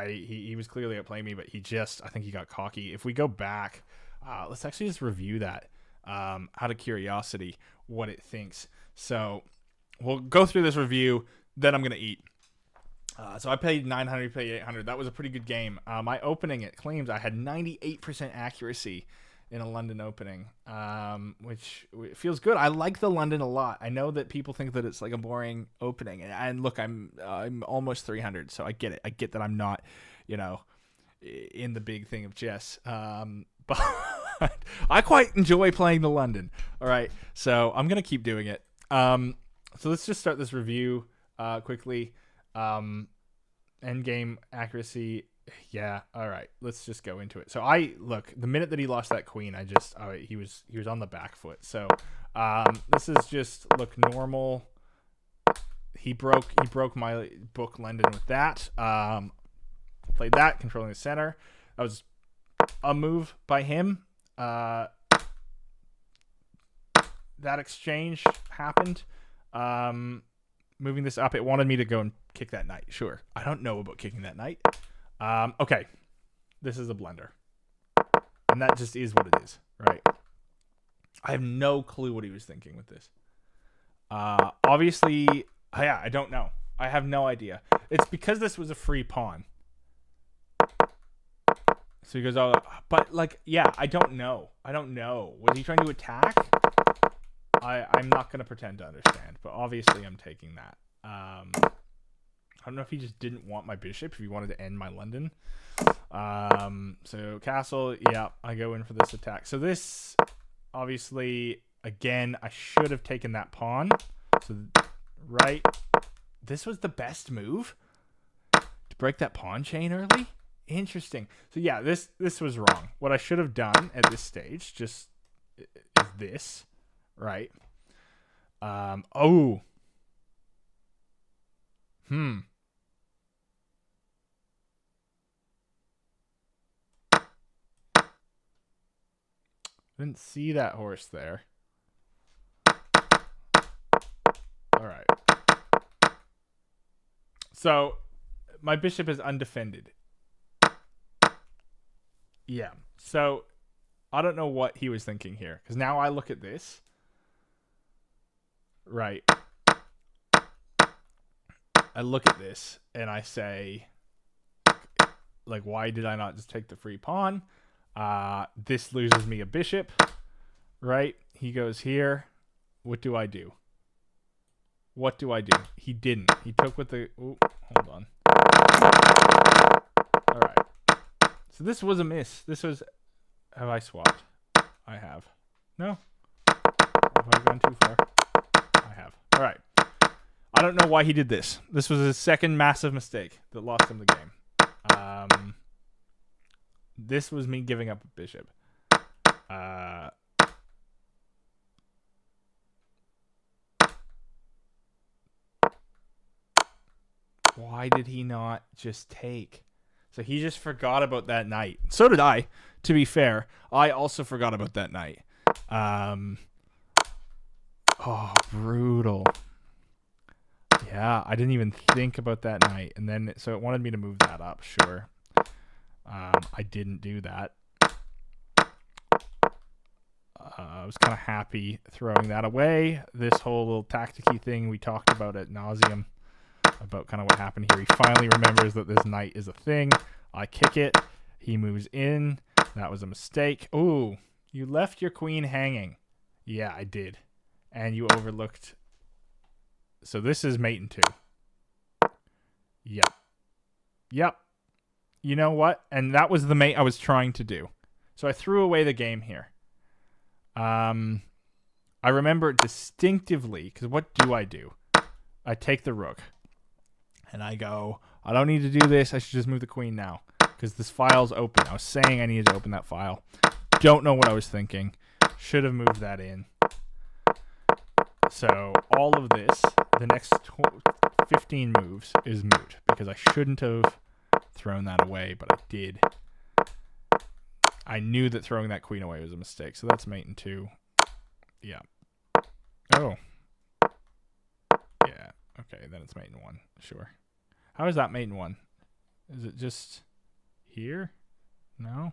he was clearly outplaying me, but I think he got cocky. If we go back, let's actually just review that out of curiosity, what it thinks. So we'll go through this review, then I'm gonna eat. So I paid 900, paid 800. That was a pretty good game. My opening, it claims I had 98% accuracy in a London opening, which feels good. I like the London a lot. I know that people think that it's like a boring opening, and look, I'm almost 300, so I get it. I get that I'm not, in the big thing of chess. But I quite enjoy playing the London. All right, so I'm gonna keep doing it. So let's just start this review quickly. Endgame accuracy. Yeah. All right. Let's just go into it. So the minute that he lost that queen, he was on the back foot. So, this is just normal. He broke my book London with that. Played that, controlling the center. That was a move by him. That exchange happened. Moving this up, it wanted me to go and kick that knight. Sure. I don't know about kicking that knight. Okay. This is a blunder. And that just is what it is, right? I have no clue what he was thinking with this. Obviously, yeah, I don't know. I have no idea. It's because this was a free pawn. So he goes, oh, but yeah, I don't know. Was he trying to attack? I'm not going to pretend to understand, but obviously I'm taking that. I don't know if he just didn't want my bishop, if he wanted to end my London. So castle, yeah, I go in for this attack. So this, obviously, again, I should have taken that pawn. So, right, this was the best move? To break that pawn chain early? Interesting. So yeah, this was wrong. What I should have done at this stage just is this. Right. Oh. Didn't see that horse there. All right. So, my bishop is undefended. Yeah. So, I don't know what he was thinking here, because now I look at this. Right. I look at this and I say, why did I not just take the free pawn? This loses me a bishop, right? He goes here. What do I do? He didn't. He took with the... Ooh, hold on. All right. So this was a miss. This was... Have I swapped? I have. No. Have I gone too far? I have. All right. I don't know why he did this. This was his second massive mistake that lost him the game. This was me giving up a bishop. Why did he not just take? So he just forgot about that knight. So did I, to be fair. I also forgot about that knight. Oh, brutal. Yeah, I didn't even think about that knight. And then, so it wanted me to move that up, sure. I didn't do that. I was kind of happy throwing that away. This whole little tacticy thing we talked about ad nauseum about kind of what happened here. He finally remembers that this knight is a thing. I kick it. He moves in. That was a mistake. Ooh, you left your queen hanging. Yeah, I did. And you overlooked. So this is mate in 2. Yep. Yep. You know what? And that was the mate I was trying to do. So I threw away the game here. I remember distinctively, because what do? I take the rook. And I go, I don't need to do this. I should just move the queen now. Because this file's open. I was saying I needed to open that file. Don't know what I was thinking. Should have moved that in. So all of this, the next 15 moves is moot. Because I shouldn't have thrown that away, but I did. I knew that throwing that queen away was a mistake. So that's mate in 2. Yeah. Oh. Yeah. Okay, then it's mate in 1. Sure. How is that mate in 1? Is it just here? No?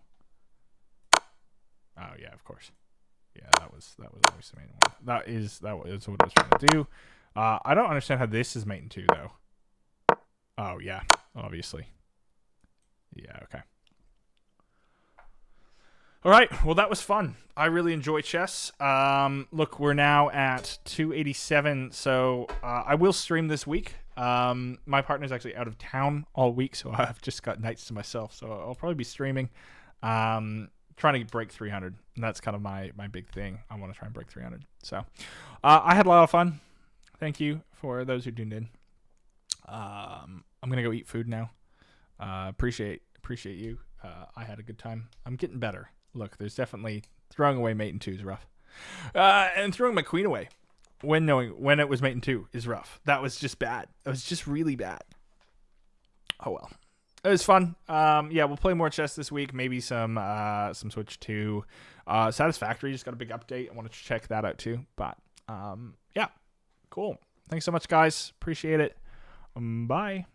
Oh, yeah, of course. Yeah, that was always the mate in 1. That is what I was trying to do. I don't understand how this is mate in 2, though. Oh, yeah, obviously. Yeah, okay. All right, well, that was fun. I really enjoy chess. Look, we're now at 287, so I will stream this week. My partner's actually out of town all week, so I've just got nights to myself, so I'll probably be streaming. Trying to break 300, and that's kind of my big thing. I want to try and break 300. So I had a lot of fun. Thank you for those who tuned in. I'm going to go eat food now. Appreciate you. I had a good time. I'm getting better. Look, there's definitely throwing away mate in 2 is rough. And throwing my queen away when knowing when it was mate in 2 is rough. That was just bad. It was just really bad. Oh well. It was fun. Yeah, we'll play more chess this week. Maybe some Switch 2. Satisfactory just got a big update. I want to check that out too. But yeah, cool. Thanks so much, guys. Appreciate it. Bye.